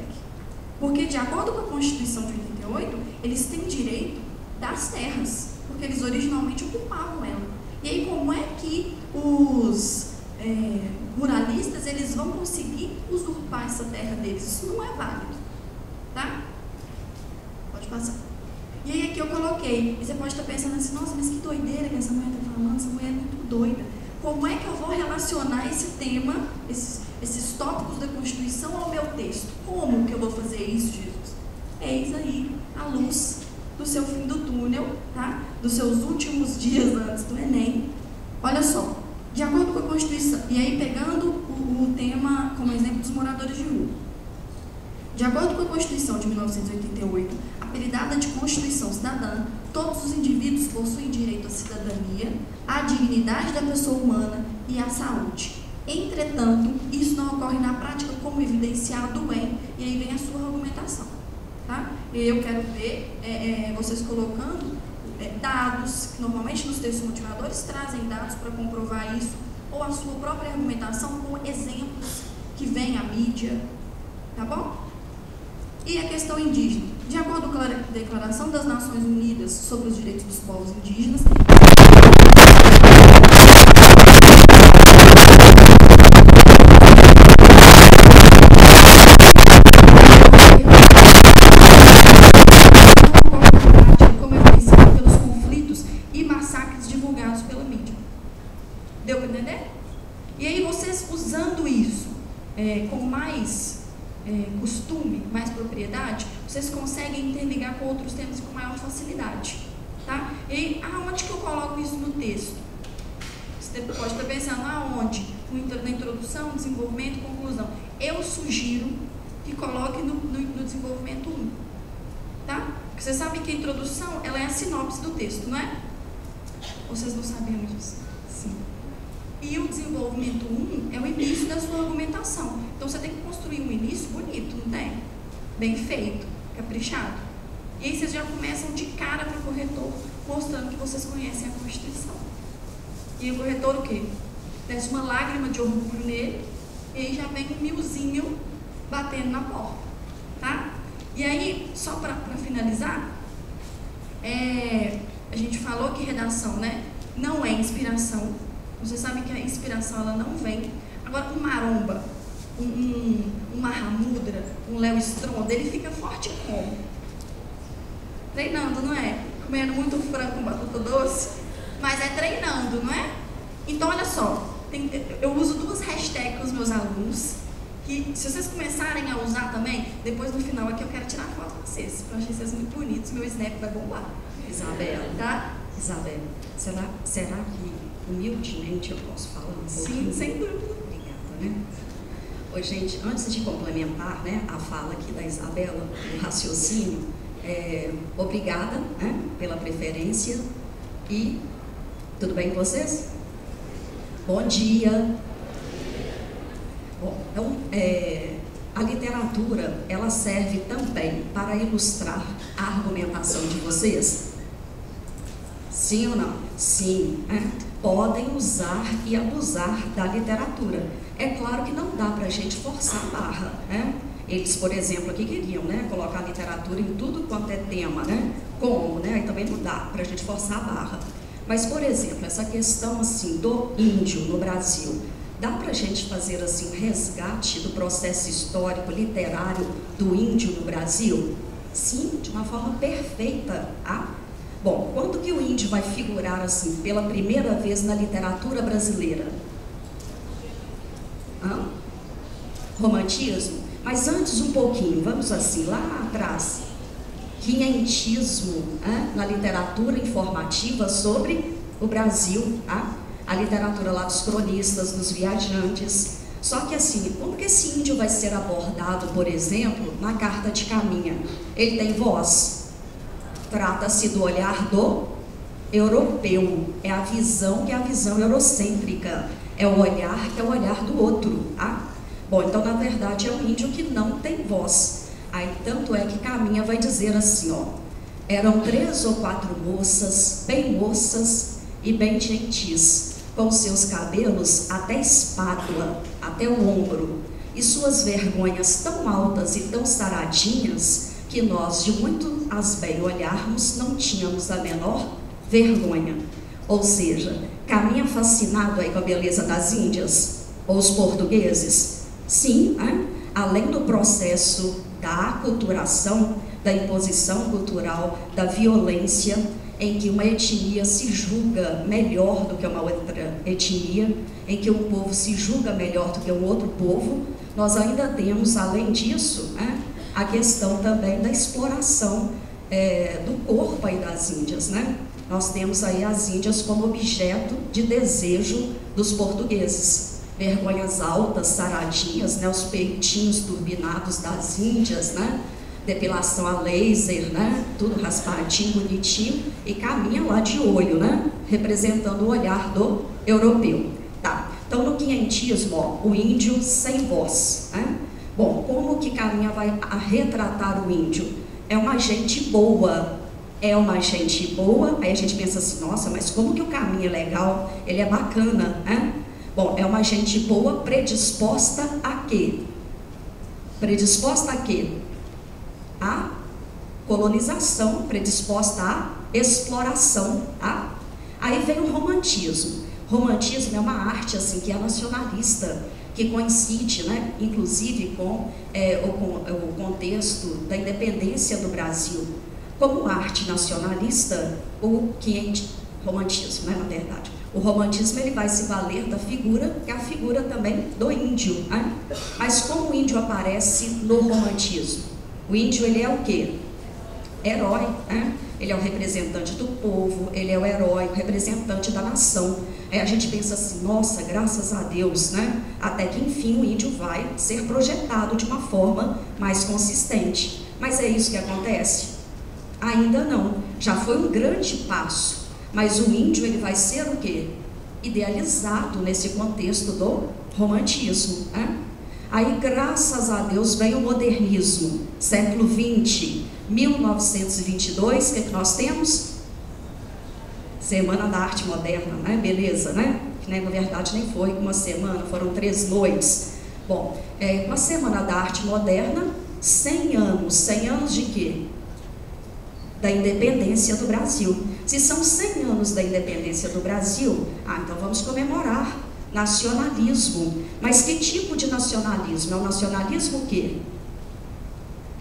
Porque, de acordo com a Constituição de 88, eles têm direito das terras, porque eles originalmente ocupavam ela. E aí, como é que os ruralistas, eles vão conseguir usurpar essa terra deles? Isso não é válido, tá? Pode passar. E aí, aqui eu coloquei, e você pode estar pensando assim, nossa, mas que doideira que essa mulher está falando, essa mulher é muito doida. Como é que eu vou relacionar esse tema, esses tópicos da Constituição ao meu texto? Como que eu vou fazer isso, Jesus? Eis aí a luz do seu fim do túnel, tá? Dos seus últimos dias antes do Enem. Olha só, de acordo com a Constituição, e aí pegando o tema como exemplo dos moradores de rua. De acordo com a Constituição de 1988, apelidada de Constituição Cidadã, todos os indivíduos possuem direito à cidadania, à dignidade da pessoa humana e à saúde. Entretanto, isso não ocorre na prática como evidenciado em, e aí vem a sua argumentação. Tá? Eu quero ver vocês colocando dados, que normalmente nos textos motivadores trazem dados para comprovar isso, ou a sua própria argumentação com exemplos que vem à mídia, tá bom? E a questão indígena. De acordo com a Declaração das Nações Unidas sobre os Direitos dos Povos Indígenas, como evidenciado pelos conflitos e massacres divulgados pela mídia. Deu para entender? E aí vocês usando isso com mais costume, mais propriedade, vocês conseguem interligar com outros temas com maior facilidade, tá? E aí, aonde que eu coloco isso no texto? Você pode estar pensando, aonde? Na introdução, desenvolvimento, conclusão. Eu sugiro que coloque no desenvolvimento 1, tá? Porque você sabe que a introdução, ela é a sinopse do texto, não é? Ou vocês não sabiam disso? Sim. E o desenvolvimento 1 é o início da sua argumentação. Então, você tem que construir um início bonito, não tem? Bem feito, caprichado. E aí, vocês já começam de cara para o corretor, mostrando que vocês conhecem a Constituição. E o corretor, o quê? Desce uma lágrima de orgulho nele, e aí já vem um milzinho batendo na porta, tá? E aí, só para finalizar, a gente falou que redação, né, não é inspiração. Você sabe que a inspiração ela não vem. Agora, o maromba, um Mahamudra, um Léo Stronda, ele fica forte como? Treinando, não é? Comendo muito frango com batata doce, mas é treinando, não é? Então, olha só, eu uso 2 hashtags com os meus alunos, que se vocês começarem a usar também, depois no final aqui eu quero tirar foto com vocês, porque eu achei vocês muito bonitos, meu snap vai bombar. Isabela, tá? Isabela, será que humildemente eu posso falar um pouquinho? Sim, sem dúvida. Obrigada, né? Oi, gente, antes de complementar, né, a fala aqui da Isabela, o raciocínio, obrigada, né, pela preferência e tudo bem com vocês? Bom dia! Bom, então, a literatura, ela serve também para ilustrar a argumentação de vocês? Sim ou não? Sim, né? Podem usar e abusar da literatura. É claro que não dá para a gente forçar a barra, né? Eles, por exemplo, aqui queriam, né, colocar a literatura em tudo quanto é tema, né? Como, né? Aí também não dá para a gente forçar a barra. Mas, por exemplo, essa questão assim do índio no Brasil, dá para a gente fazer assim um resgate do processo histórico literário do índio no Brasil? Sim, de uma forma perfeita, tá? Bom, quando que o índio vai figurar assim pela primeira vez na literatura brasileira? Romantismo? Mas antes um pouquinho, vamos assim, lá atrás. Quinhentismo, na literatura informativa sobre o Brasil, a literatura lá dos cronistas, dos viajantes. Só que assim, como que esse índio vai ser abordado, por exemplo, na Carta de Caminha? Ele tem voz? Trata-se do olhar do europeu, é a visão que é a visão eurocêntrica, é o olhar que é o olhar do outro, tá? Bom, então na verdade é um índio que não tem voz. Aí tanto é que Caminha vai dizer assim, ó, eram 3 ou 4 moças, bem moças e bem gentis, com seus cabelos até espádua, até o ombro, e suas vergonhas tão altas e tão saradinhas, que nós, de muito as bem olharmos, não tínhamos a menor vergonha. Ou seja, Caminha fascinado aí com a beleza das Índias, ou os portugueses? Sim, além do processo da aculturação, da imposição cultural, da violência, em que uma etnia se julga melhor do que uma outra etnia, em que um povo se julga melhor do que um outro povo, nós ainda temos, além disso, a questão também da exploração do corpo aí das Índias, né? Nós temos aí as Índias como objeto de desejo dos portugueses. Vergonhas altas, saradinhas, né? Os peitinhos turbinados das Índias, né? Depilação a laser, né? Tudo raspadinho, bonitinho, e Caminha lá de olho, né? Representando o olhar do europeu. Tá, então no quinhentismo, ó, o índio sem voz, né? Bom, como que Caminha vai retratar o índio? É uma gente boa, aí a gente pensa assim, nossa, mas como que o Caminha é legal, ele é bacana, né? Bom, é uma gente boa predisposta a quê? Predisposta a quê? A colonização, predisposta à exploração, tá? Aí vem o romantismo. Romantismo é uma arte assim que é nacionalista, que coincide, né, inclusive com o contexto da independência do Brasil. Como arte nacionalista, romantismo, né, na verdade. O romantismo ele vai se valer da figura, que é a figura também do índio, né? Mas como o índio aparece no romantismo? O índio ele é o quê? Herói, né? Ele é o representante do povo, ele é o herói, o representante da nação. Aí a gente pensa assim, nossa, graças a Deus, né? Até que enfim o índio vai ser projetado de uma forma mais consistente. Mas é isso que acontece? Ainda não. Já foi um grande passo. Mas o índio ele vai ser o quê? Idealizado nesse contexto do romantismo, né? Aí, graças a Deus, vem o modernismo, século XX, 1922, o que nós temos? Semana da Arte Moderna, né? Beleza, né? Que na verdade nem foi uma semana, foram 3 noites. Bom, com a Semana da Arte Moderna, 100 anos. 100 anos de quê? Da independência do Brasil. Se são 100 anos da independência do Brasil, então vamos comemorar nacionalismo. Mas que tipo de nacionalismo? É um nacionalismo o quê?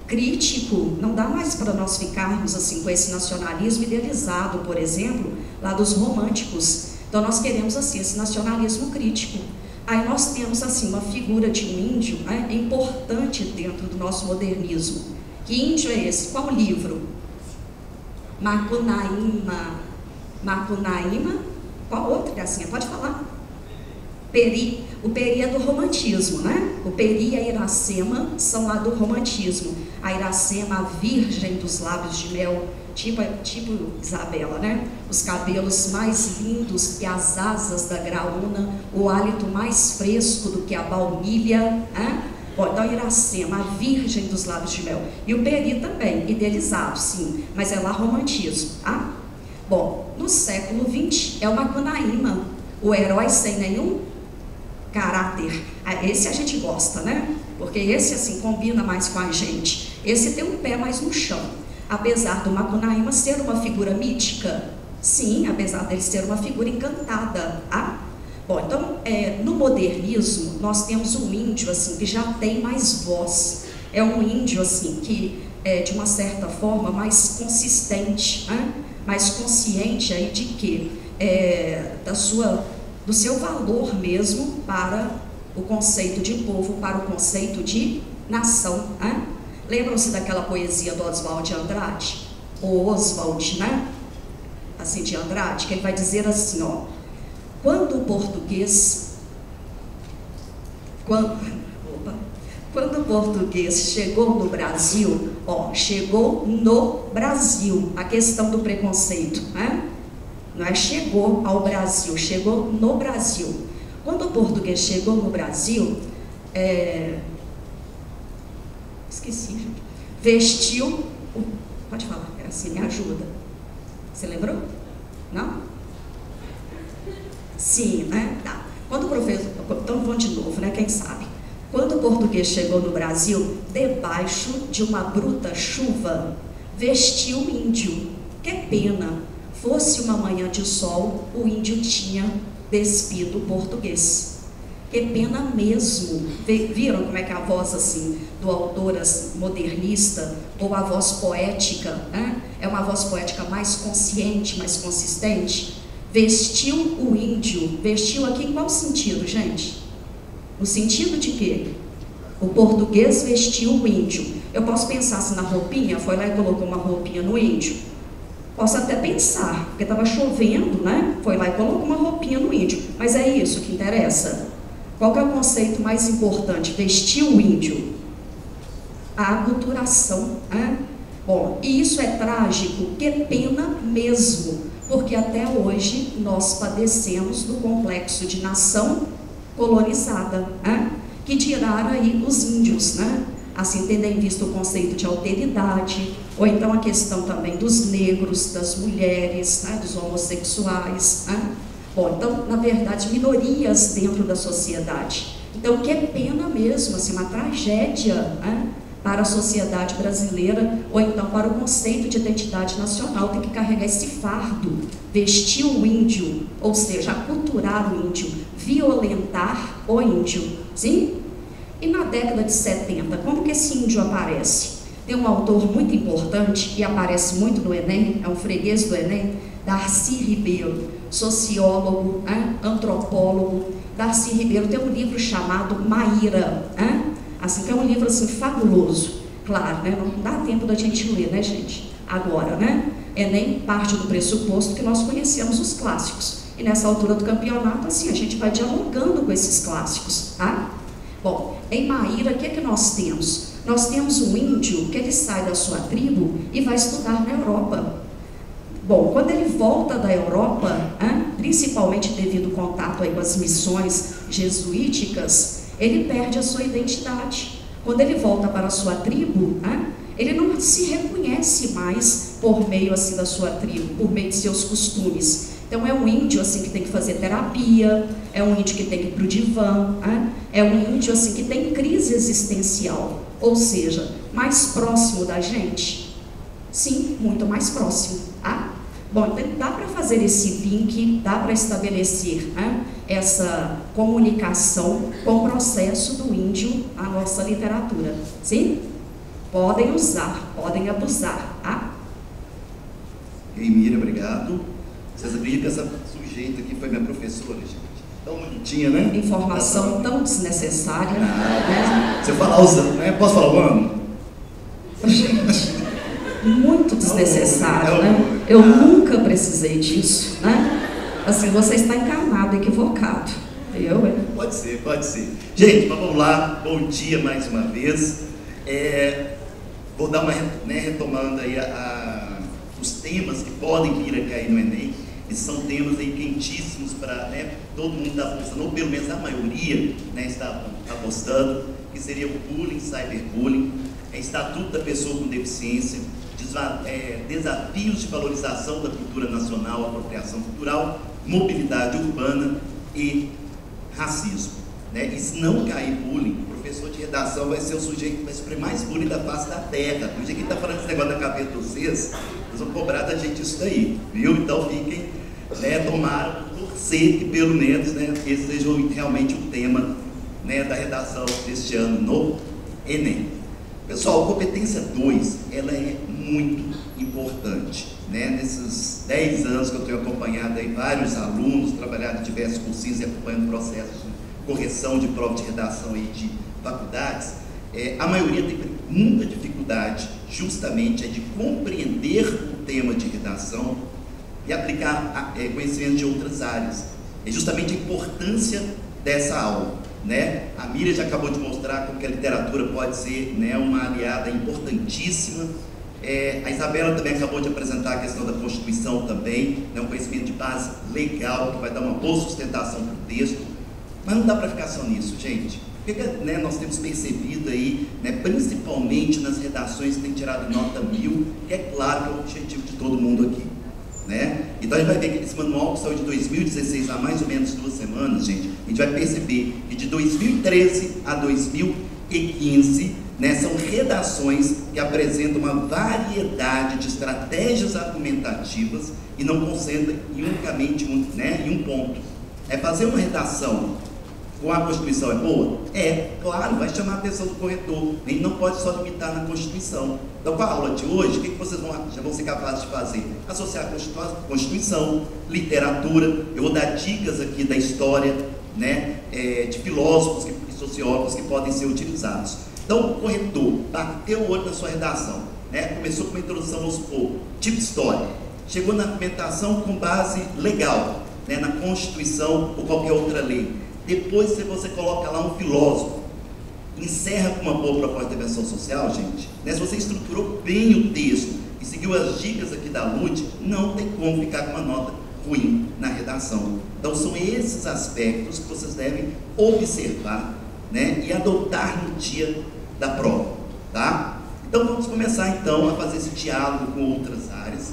Crítico. Não dá mais para nós ficarmos assim com esse nacionalismo idealizado, por exemplo, lá dos românticos. Então nós queremos assim esse nacionalismo crítico. Aí nós temos assim uma figura de um índio, né, importante dentro do nosso modernismo. Que índio é esse? Qual livro? Macunaíma. Macunaíma? Qual outro, Gracinha? Pode falar. Peri. O Peri é do romantismo, né? O Peri e a Iracema são lá do romantismo. A Iracema, a virgem dos lábios de mel, tipo Isabela, né? Os cabelos mais lindos que as asas da graúna, o hálito mais fresco do que a baunilha, né? Bom, então Iracema, a virgem dos lábios de mel. E o Peri também, idealizado, sim, mas é lá romantismo, tá? Bom, no século XX é o Macunaíma, o herói sem nenhum caráter. Esse a gente gosta, né? Porque esse assim combina mais com a gente. Esse tem um pé mais no chão. Apesar do Macunaíma ser uma figura mítica, sim, apesar dele ser uma figura encantada, tá? Bom, então, no modernismo, nós temos um índio, assim, que já tem mais voz. É um índio, assim, que é, de uma certa forma, mais consistente, né? Mais consciente aí de que? Do seu valor mesmo para o conceito de povo, para o conceito de nação, né? Lembram-se daquela poesia do Oswald de Andrade? O Oswald, né? Assim, de Andrade, que ele vai dizer assim, ó: quando o português chegou no Brasil, ó, chegou no Brasil, a questão do preconceito, né? Não é chegou ao Brasil, chegou no Brasil. Quando o português chegou no Brasil, esqueci, gente. Vestiu, pode falar, assim, me ajuda. Você lembrou? Não? Sim, né? Tá. Quando o professor, então vamos de novo, né? Quem sabe? Quando o português chegou no Brasil, debaixo de uma bruta chuva, vestiu o índio. Que pena, fosse uma manhã de sol, o índio tinha despido o português. Que pena mesmo. Viram como é que a voz assim do autor modernista, ou a voz poética, né? É uma voz poética mais consciente, mais consistente. Vestiu o índio. Vestiu aqui em qual sentido, gente? No sentido de quê? O português vestiu o índio. Eu posso pensar assim na roupinha, foi lá e colocou uma roupinha no índio. Posso até pensar, porque estava chovendo, né? Foi lá e colocou uma roupinha no índio. Mas é isso que interessa. Qual que é o conceito mais importante? Vestiu o índio. A aculturação, né? Bom, e isso é trágico, que pena mesmo, porque até hoje nós padecemos do complexo de nação colonizada, né? Que dirá aí os índios, né? Assim, tendo em vista o conceito de alteridade, ou então a questão também dos negros, das mulheres, né? Dos homossexuais, né? Bom, então, na verdade, minorias dentro da sociedade. Então, que pena mesmo, assim, uma tragédia, né? Para a sociedade brasileira, ou então para o conceito de identidade nacional, tem que carregar esse fardo, vestir o índio, ou seja, aculturar o índio, violentar o índio, sim? E na década de 70, como que esse índio aparece? Tem um autor muito importante, e aparece muito no Enem, é um freguês do Enem, Darcy Ribeiro, sociólogo, antropólogo. Darcy Ribeiro tem um livro chamado Maíra, assim, que é um livro assim fabuloso, claro, né? Não dá tempo da gente ler, né, gente? Agora, né? Enem parte do pressuposto que nós conhecemos os clássicos, e nessa altura do campeonato, assim, a gente vai dialogando com esses clássicos, tá? Bom, em Maíra, o que é que nós temos? Nós temos um índio que ele sai da sua tribo e vai estudar na Europa. Bom, quando ele volta da Europa, principalmente devido ao contato aí com as missões jesuíticas, ele perde a sua identidade. Quando ele volta para a sua tribo, ele não se reconhece mais por meio assim da sua tribo, por meio de seus costumes. Então é um índio assim que tem que fazer terapia, é um índio que tem que ir para o divã, é um índio assim que tem crise existencial, ou seja, mais próximo da gente. Sim, muito mais próximo, tá? Bom, então dá para fazer esse link, dá para estabelecer essa comunicação com o processo do índio à nossa literatura. Sim? Podem usar, podem abusar. Tá? Ei, Miriam, obrigado. Vocês acreditam que essa sujeita aqui foi minha professora, gente? Tão bonitinha, né? Informação tão desnecessária. Né? Se eu falar usando, né? Posso falar o ano? Gente, muito desnecessário, né? Eu nunca precisei disso, né? Assim, você está enganado, equivocado. Pode ser, pode ser. Gente, mas vamos lá. Bom dia mais uma vez. Vou dar uma, retomando aí os temas que podem vir a cair no Enem. Esses são temas aí quentíssimos para, todo mundo está apostando, ou pelo menos a maioria, está apostando, que seria o bullying, cyberbullying, estatuto da pessoa com deficiência, desafios de valorização da cultura nacional, apropriação cultural, mobilidade urbana e racismo. E se não cair bullying, o professor de redação vai ser o sujeito que vai sofrer mais bullying da face da terra. O dia que está falando esse negócio da cabeça de vocês, eles vão cobrar da gente isso daí, viu? Então fiquem, tomara, torcer que pelo menos, esse seja realmente o tema, da redação deste ano no Enem. Pessoal, a competência 2, ela é muito importante, Nesses 10 anos que eu tenho acompanhado aí vários alunos, trabalhado em diversos cursinhos e acompanhando processos de correção de prova de redação aí de faculdades, a maioria tem muita dificuldade justamente de compreender o tema de redação e aplicar conhecimentos de outras áreas. É justamente a importância dessa aula, A Miriam já acabou de mostrar como que a literatura pode ser, uma aliada importantíssima. A Isabela também acabou de apresentar a questão da Constituição também, um conhecimento de base legal que vai dar uma boa sustentação para o texto. Mas não dá para ficar só nisso, gente. Porque nós temos percebido aí, principalmente nas redações que têm tirado nota 1000, que é claro que é o objetivo de todo mundo aqui. Então a gente vai ver que esse manual que saiu de 2016, há mais ou menos 2 semanas, gente, a gente vai perceber que de 2013 a 2015, são redações que apresentam uma variedade de estratégias argumentativas e não concentram unicamente em um ponto. Fazer uma redação com a Constituição é boa? Claro, vai chamar a atenção do corretor. Ele não pode só limitar na Constituição. Então, com a aula de hoje, o que vocês já vão ser capazes de fazer? Associar a Constituição, literatura. Eu vou dar dicas aqui da história, de filósofos e sociólogos que podem ser utilizados. Então, o corretor bateu o olho na sua redação, começou com uma introdução aos poucos, tipo história. Chegou na argumentação com base legal, na Constituição ou qualquer outra lei. Depois você coloca lá um filósofo, encerra com uma boa proposta de intervenção social, gente. Se você estruturou bem o texto e seguiu as dicas aqui da Lud, não tem como ficar com uma nota ruim na redação. Então são esses aspectos que vocês devem observar, e adotar no dia da prova, tá? Então vamos começar então a fazer esse diálogo com outras áreas.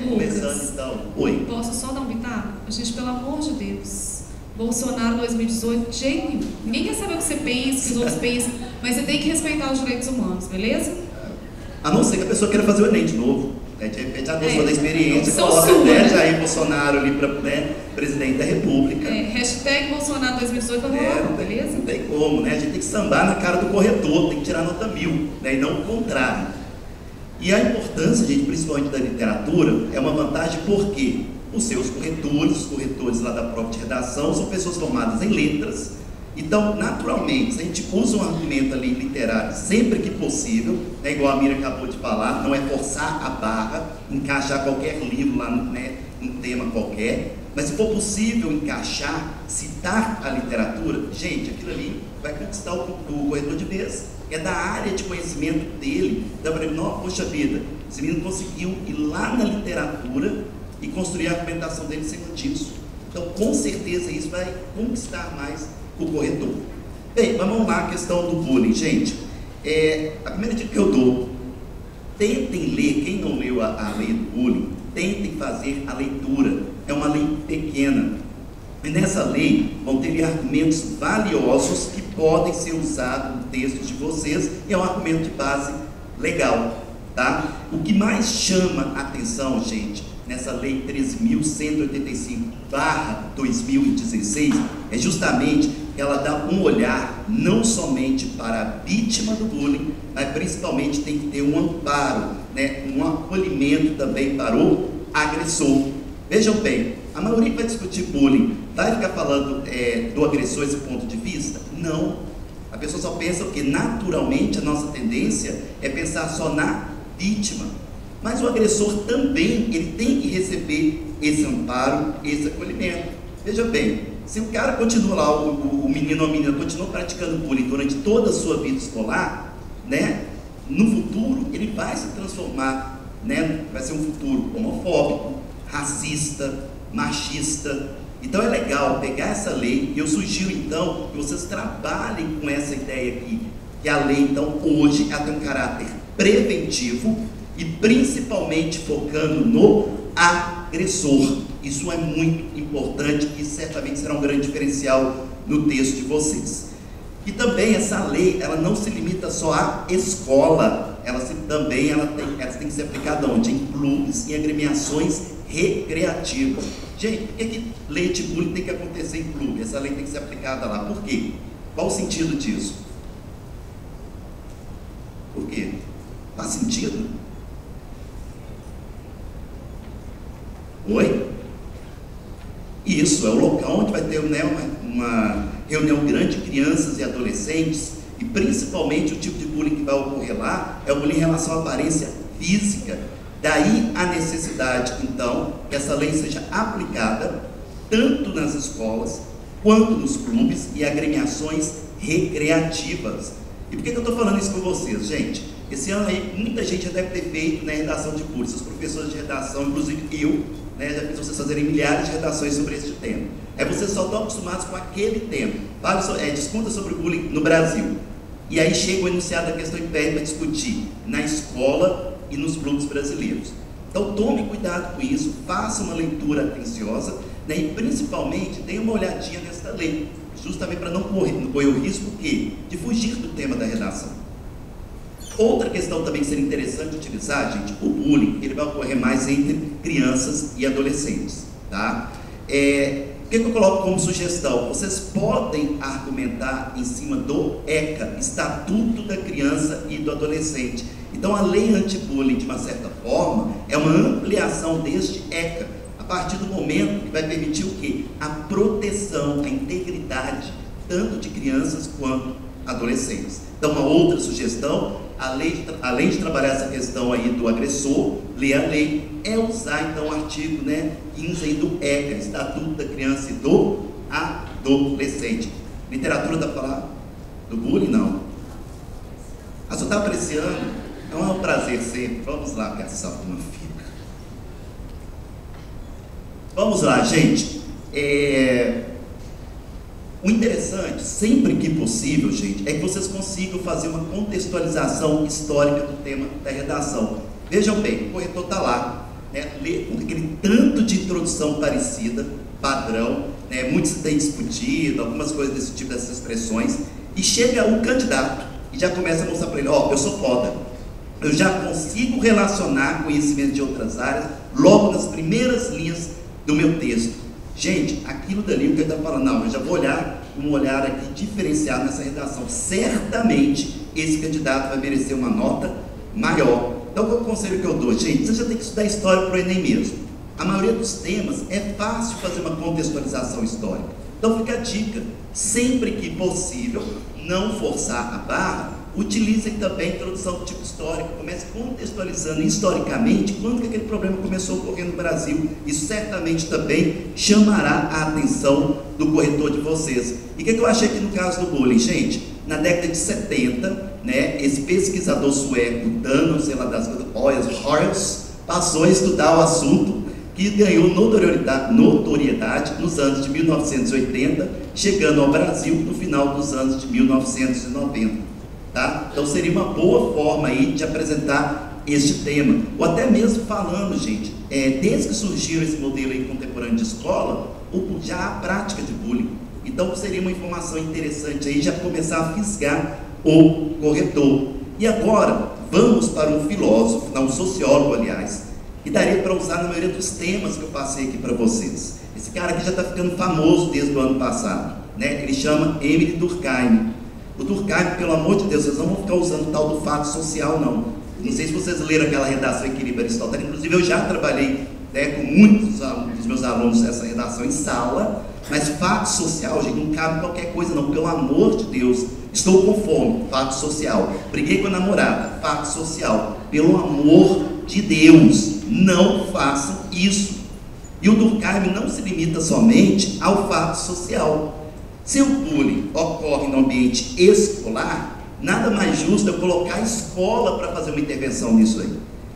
Começando então. Oi. Posso só dar um pitaco? Gente, pelo amor de Deus. Bolsonaro 2018, de jeito nenhum. Ninguém quer saber o que você pensa, o que os outros pensam, mas você tem que respeitar os direitos humanos, beleza? A não ser que a pessoa queira fazer o Enem de novo. De repente já gostou da experiência, coloca sua, Jair Bolsonaro ali para presidente da República. Hashtag Bolsonaro 2018 beleza? Não tem como, A gente tem que sambar na cara do corretor, tem que tirar nota 1000, e não o contrário. E a importância, gente, principalmente da literatura, é uma vantagem porque os seus corretores, os corretores lá da prova de redação, são pessoas formadas em letras. Então, naturalmente, se a gente usa um argumento ali literário sempre que possível, igual a Miriam acabou de falar, não é forçar a barra, encaixar qualquer livro lá, em tema qualquer, mas se for possível encaixar, citar a literatura, gente, aquilo ali vai conquistar o corretor de vez. É da área de conhecimento dele. Então, para ele, poxa vida, esse menino conseguiu ir lá na literatura e construir a argumentação dele em cima disso. Então, com certeza, isso vai conquistar mais o corretor. Bem, mas vamos lá, a questão do bullying, gente. A primeira dica que eu dou, tentem ler, quem não leu a lei do bullying, tentem fazer a leitura. É uma lei pequena. E nessa lei vão ter argumentos valiosos que podem ser usados no texto de vocês, e é um argumento de base legal, tá? O que mais chama a atenção, gente, nessa Lei 13.185/2016 é justamente que ela dá um olhar não somente para a vítima do bullying, mas principalmente tem que ter um amparo, né, um acolhimento também para o agressor. Vejam bem, a maioria que vai discutir bullying vai ficar falando do agressor esse ponto de vista? Não. A pessoa só pensa que naturalmente a nossa tendência é pensar só na vítima. Mas o agressor também, ele tem que receber esse amparo, esse acolhimento. Veja bem, se o cara continua lá, o menino ou a menina continua praticando bullying durante toda a sua vida escolar, né, no futuro ele vai se transformar, né, vai ser um futuro homofóbico, racista, machista. Então é legal pegar essa lei, e eu sugiro então que vocês trabalhem com essa ideia aqui, que a lei então hoje ela tem um caráter preventivo e principalmente focando no agressor. Isso é muito importante e certamente será um grande diferencial no texto de vocês. E também essa lei, ela não se limita só à escola, ela tem que ser aplicada onde? Em clubes e agremiações recreativas. Gente, por que lei de bullying tem que acontecer em clube? Essa lei tem que ser aplicada lá. Por quê? Qual o sentido disso? Por quê? Faz sentido? Oi? Isso, é o local onde vai ter, né, uma reunião grande de crianças e adolescentes, e principalmente o tipo de bullying que vai ocorrer lá é o bullying em relação à aparência física. Daí a necessidade, então, que essa lei seja aplicada tanto nas escolas, quanto nos clubes e agremiações recreativas. E por que eu estou falando isso com vocês, gente? Esse ano aí, muita gente já deve ter feito, né, redação de cursos, os professores de redação, inclusive eu, né, já fiz vocês fazerem milhares de redações sobre este tema. Vocês só estão acostumados com aquele tema. Discuta sobre o bullying no Brasil. E aí chega o enunciado da questão e pede para discutir na escola e nos clubes brasileiros. Então tome cuidado com isso, faça uma leitura atenciosa, né, e principalmente dê uma olhadinha nesta lei, justamente para não correr o risco de fugir do tema da redação. Outra questão também que seria interessante utilizar, gente, o bullying, ele vai ocorrer mais entre crianças e adolescentes, tá? O que eu coloco como sugestão? Vocês podem argumentar em cima do ECA, Estatuto da Criança e do Adolescente. Então a lei anti-bullying, de uma certa forma, é uma ampliação deste ECA, a partir do momento que vai permitir o quê? A proteção, a integridade, tanto de crianças quanto adolescentes. Então uma outra sugestão, além de trabalhar essa questão aí do agressor, ler a lei, é usar então o artigo, né, 15 aí do ECA, Estatuto da Criança e do Adolescente. Literatura da palavra do bullying, não. Ah, só está apreciando? Então é um prazer sempre. Vamos lá, que essa uma fica. Vamos lá, gente. O interessante, sempre que possível, gente, é que vocês consigam fazer uma contextualização histórica do tema da redação. Vejam bem, o corretor está lá, né, lê com aquele tanto de introdução parecida, padrão, né, muito se tem discutido, algumas coisas desse tipo, dessas expressões, e chega o candidato e já começa a mostrar para ele, eu sou foda, eu já consigo relacionar conhecimento de outras áreas logo nas primeiras linhas do meu texto. Gente, aquilo dali, o que ele está falando, não, eu já vou olhar um olhar aqui diferenciado nessa redação. Certamente esse candidato vai merecer uma nota maior. Então, qual é o conselho que eu dou? Gente, você já tem que estudar história para o Enem mesmo. A maioria dos temas é fácil fazer uma contextualização histórica. Então, fica a dica, sempre que possível, não forçar a barra, utilizem também a introdução do tipo histórico, comece contextualizando historicamente quando que aquele problema começou a ocorrer no Brasil. Isso certamente também chamará a atenção do corretor de vocês. E o que eu achei aqui no caso do bullying? Gente, na década de 70, né, esse pesquisador sueco, Dan, sei lá das coisas, passou a estudar o assunto, que ganhou notoriedade nos anos de 1980, chegando ao Brasil no final dos anos de 1990. Tá? Então seria uma boa forma aí de apresentar este tema, ou até mesmo falando, gente, desde que surgiu esse modelo aí contemporâneo de escola, já há prática de bullying. Então seria uma informação interessante aí já começar a fisgar o corretor. E agora vamos para um filósofo, um sociólogo aliás, e daria para usar na maioria dos temas que eu passei aqui para vocês. Esse cara aqui já está ficando famoso desde o ano passado, né? Ele chama Emile Durkheim. O Durkheim, pelo amor de Deus, vocês não vão ficar usando o tal do fato social, não. Não sei se vocês leram aquela redação Equilíbrio Aristotélico, inclusive eu já trabalhei, né, com muitos dos meus alunos essa redação em sala, mas fato social, gente, não cabe qualquer coisa não, pelo amor de Deus. Estou com fome, fato social. Briguei com a namorada, fato social. Pelo amor de Deus, não façam isso. E o Durkheim não se limita somente ao fato social. Se o bullying ocorre no ambiente escolar, nada mais justo eu colocar a escola para fazer uma intervenção nisso aí.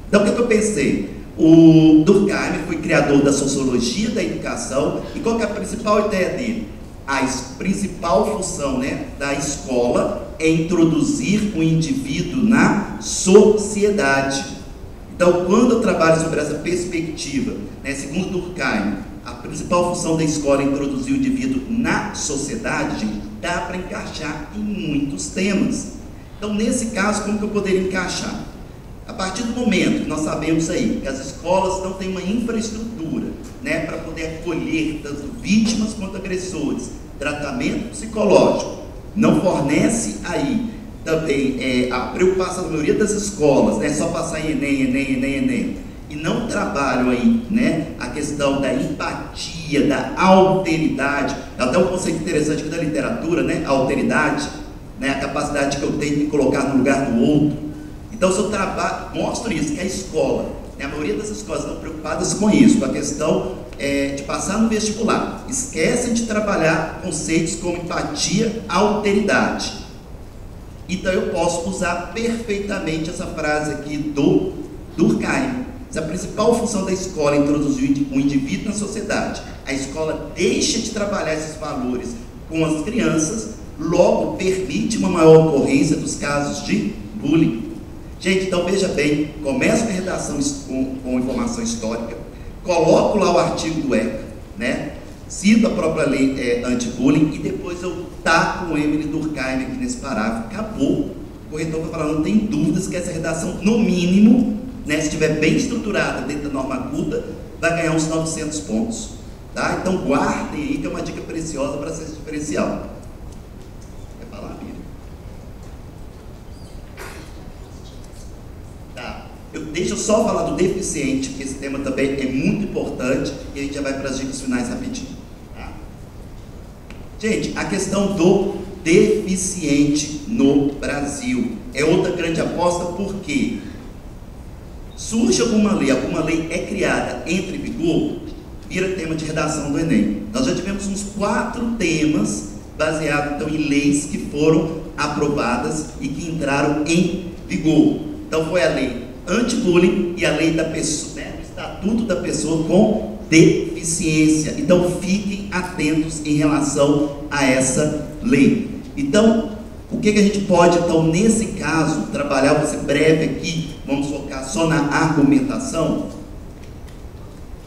Então, o que eu pensei? O Durkheim foi criador da sociologia da educação, e qual que é a principal ideia dele? A principal função, né, da escola é introduzir o indivíduo na sociedade. Então, quando eu trabalho sobre essa perspectiva, né, segundo Durkheim, a principal função da escola é introduzir o indivíduo na sociedade, gente, dá para encaixar em muitos temas. Então, nesse caso, como que eu poderia encaixar? A partir do momento que nós sabemos aí que as escolas não têm uma infraestrutura, né, para poder acolher tanto vítimas quanto agressores, tratamento psicológico, não fornece aí também a preocupação da maioria das escolas, né, só passar em Enem, e não trabalham aí, né, a questão da empatia, da alteridade, é até um conceito interessante da literatura, né, a alteridade, né, a capacidade que eu tenho de me colocar no lugar do outro. Então, se eu mostro isso, que a escola, né, a maioria das escolas estão preocupadas com isso, com a questão de passar no vestibular, esquecem de trabalhar conceitos como empatia, alteridade. Então, eu posso usar perfeitamente essa frase aqui do Durkheim. Se a principal função da escola é introduzir o indivíduo na sociedade, a escola deixa de trabalhar esses valores com as crianças, logo permite uma maior ocorrência dos casos de bullying. Gente, então veja bem, começo com a redação com informação histórica, coloco lá o artigo do ECA, né? Cito a própria lei anti-bullying e depois eu taco o Emile Durkheim aqui nesse parágrafo. Acabou. O corretor vai falar, não tem dúvidas que essa redação, no mínimo, né, se estiver bem estruturada dentro da norma culta, vai ganhar uns 900 pontos. Tá? Então guardem aí, que é uma dica preciosa para ser diferencial. Quer falar, Miriam? Tá. Deixa eu só falar do deficiente, porque esse tema também é muito importante, e a gente já vai para as dicas finais rapidinho. Tá? Gente, a questão do deficiente no Brasil é outra grande aposta, porque surge alguma lei é criada, entra em vigor, vira tema de redação do Enem. Nós já tivemos uns 4 temas baseados então, em leis que foram aprovadas e que entraram em vigor. Então foi a lei anti-bullying e a lei da pessoa, né, o Estatuto da Pessoa com Deficiência. Então fiquem atentos em relação a essa lei. Então, o que a gente pode, então, nesse caso, trabalhar, vou ser breve aqui, vamos focar só na argumentação.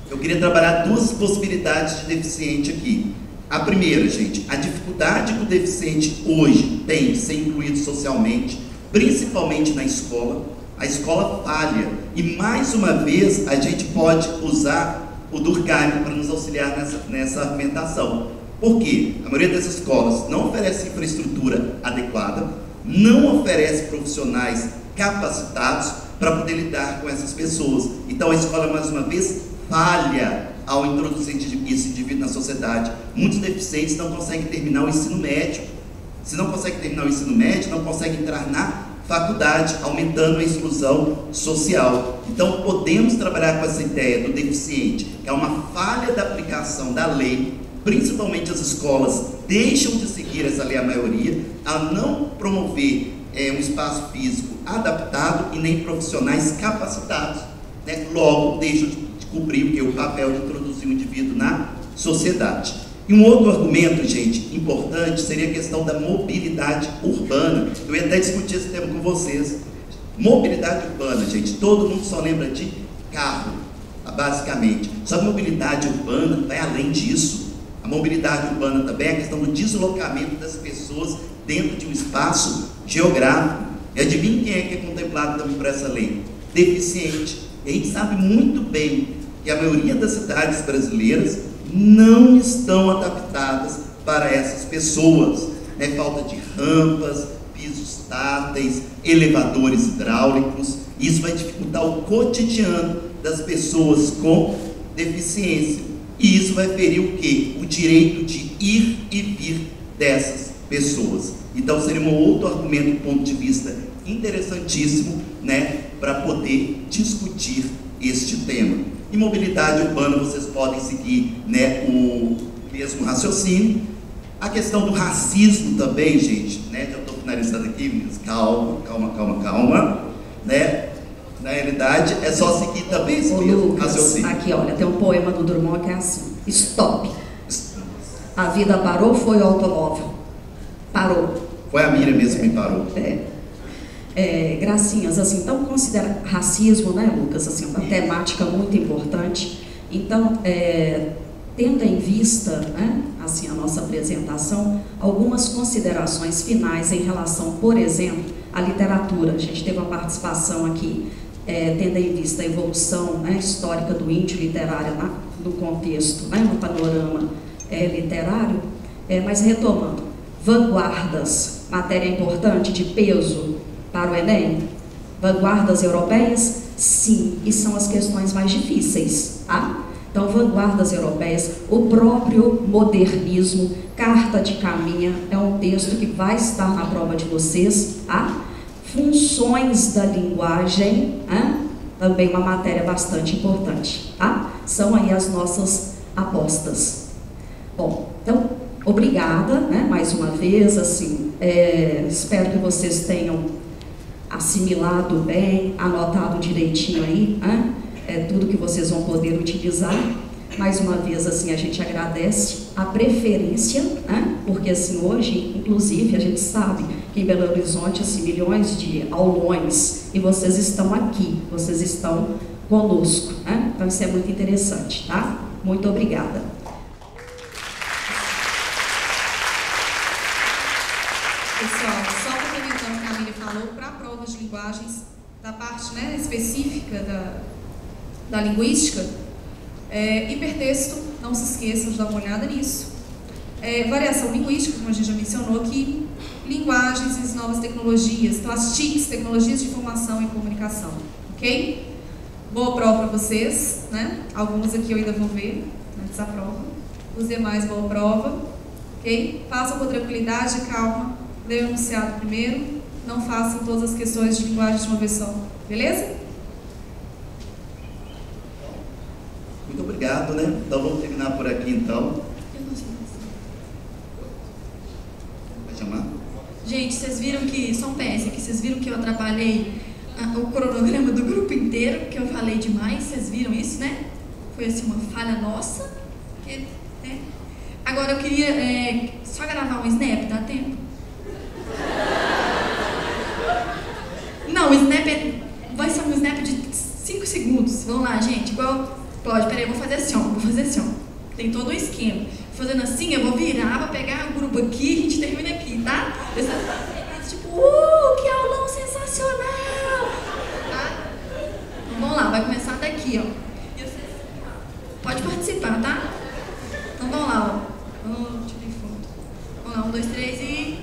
Eu queria trabalhar 2 possibilidades de deficiente aqui. A primeira, gente, a dificuldade que o deficiente hoje tem de ser incluído socialmente, principalmente na escola. A escola falha. E, mais uma vez, a gente pode usar o Durkheim para nos auxiliar nessa argumentação. Por quê? A maioria das escolas não oferece infraestrutura adequada, não oferece profissionais capacitados para poder lidar com essas pessoas. Então a escola, mais uma vez, falha ao introduzir esse indivíduo na sociedade. Muitos deficientes não conseguem terminar o ensino médio. Se não conseguem terminar o ensino médio, não conseguem entrar na faculdade, aumentando a exclusão social. Então podemos trabalhar com essa ideia do deficiente, que é uma falha da aplicação da lei. Principalmente as escolas deixam de seguir essa lei, a maioria, a não promover um espaço físico adaptado e nem profissionais capacitados, né? Logo deixam de cumprir o papel de introduzir o indivíduo na sociedade. E um outro argumento, gente, importante, seria a questão da mobilidade urbana. Eu ia até discutir esse tema com vocês. Mobilidade urbana, gente, todo mundo só lembra de carro, basicamente. Só que mobilidade urbana vai além disso. A mobilidade urbana também é a questão do deslocamento das pessoas dentro de um espaço geográfico. E adivinha quem é que é contemplado também por essa lei? Deficiente. E a gente sabe muito bem que a maioria das cidades brasileiras não estão adaptadas para essas pessoas. Falta de rampas, pisos táteis, elevadores hidráulicos. Isso vai dificultar o cotidiano das pessoas com deficiência. E isso vai ferir o quê? O direito de ir e vir dessas pessoas. Então seria um outro argumento do ponto de vista interessantíssimo, para poder discutir este tema. Em mobilidade urbana vocês podem seguir, o mesmo raciocínio. A questão do racismo também, gente, já estou finalizando aqui, meninas, calma. Na realidade, é só seguir também esse mesmo raciocínio. Aqui, olha, tem um poema do Drummond que é assim: stop. A vida parou, foi o automóvel. Parou. Foi a Miriam mesmo que parou. Gracinhas, assim, então considera racismo, Lucas, assim, uma temática muito importante. Então, tendo em vista, assim, a nossa apresentação, algumas considerações finais em relação, por exemplo, à literatura. A gente teve uma participação aqui, tendo em vista a evolução histórica do índio literário no contexto, no panorama literário, mas retomando, vanguardas, matéria importante, de peso para o Enem, vanguardas europeias, sim, e são as questões mais difíceis, tá? Então, vanguardas europeias, o próprio modernismo, Carta de Caminha, é um texto que vai estar na prova de vocês, tá? Funções da linguagem, também uma matéria bastante importante, tá? São aí as nossas apostas. Bom, então, obrigada, mais uma vez, assim, espero que vocês tenham assimilado bem, anotado direitinho aí, tudo que vocês vão poder utilizar. Mais uma vez, assim, a gente agradece a preferência, porque assim, hoje, inclusive, a gente sabe que em Belo Horizonte, assim, milhões de aulões, e vocês estão aqui, vocês estão conosco, então isso é muito interessante, tá? Muito obrigada. Pessoal, só complementando o que a Miriam falou, para provas de linguagens, da parte específica da linguística, hipertexto, não se esqueçam de dar uma olhada nisso. Variação linguística, como a gente já mencionou aqui, linguagens e novas tecnologias, então as TICs, tecnologias de informação e comunicação, ok? Boa prova para vocês, Algumas aqui eu ainda vou ver antes da prova, os demais boa prova, ok? Façam com tranquilidade e calma, leiam o enunciado primeiro, não façam todas as questões de linguagem de uma vez só, beleza? Muito obrigado, Então vamos terminar por aqui, então. Vai chamar? Gente, vocês viram que, só um PS aqui, vocês viram que eu atrapalhei o cronograma do grupo inteiro, porque eu falei demais, vocês viram isso, Foi assim uma falha nossa. Agora eu queria só gravar um snap, dá tempo? Não, o snap vai ser um snap de 5 segundos. Vamos lá, gente, igual... Pode, peraí, eu vou fazer assim, ó. Tem todo um esquema. Fazendo assim, eu vou virar, vou pegar o grupo aqui, a gente termina aqui, tá? Tipo, que aulão sensacional! Tá? Então, vamos lá, vai começar daqui, ó. Pode participar, tá? Então vamos lá, ó. Deixa eu ver fundo. Vamos lá, 1, 2, 3 e...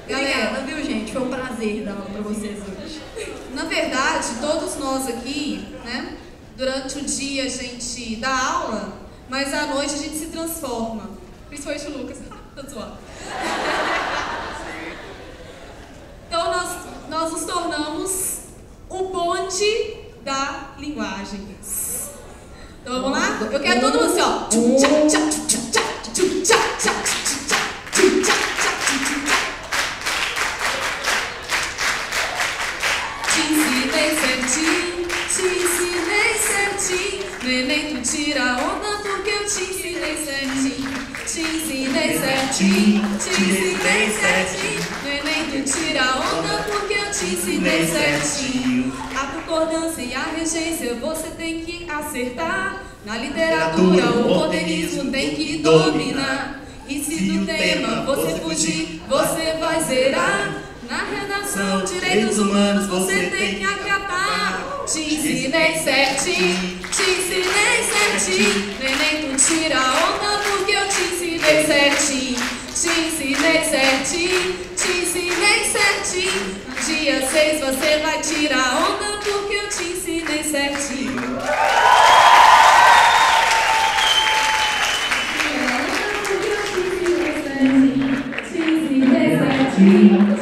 Galera, viu, gente? Foi um prazer dar aula pra vocês hoje. Na verdade, todos nós aqui, durante o dia a gente dá aula, mas à noite a gente se transforma. Principalmente o Lucas. Tá zoado. Então nós nos tornamos o bonde da linguagem. Então vamos lá? Eu quero todo mundo assim, ó. Neném, tu tira a onda porque eu te ensinei certinho. Te ensinei certinho, te ensinei certinho. Neném, tu tira a onda porque eu te ensinei certinho. A concordância e a regência você tem que acertar. Na literatura, o modernismo tem que dominar. E se do tema você fugir, você vai zerar. Na redação, direitos humanos, você tem que acatar. Te ensinei certinho, te ensinei certinho. Neném, tu tira onda porque eu te ensinei certinho. Te ensinei certinho, te ensinei certinho. No dia 6 você vai tirar onda porque eu te ensinei certinho. Te ensinei certinho.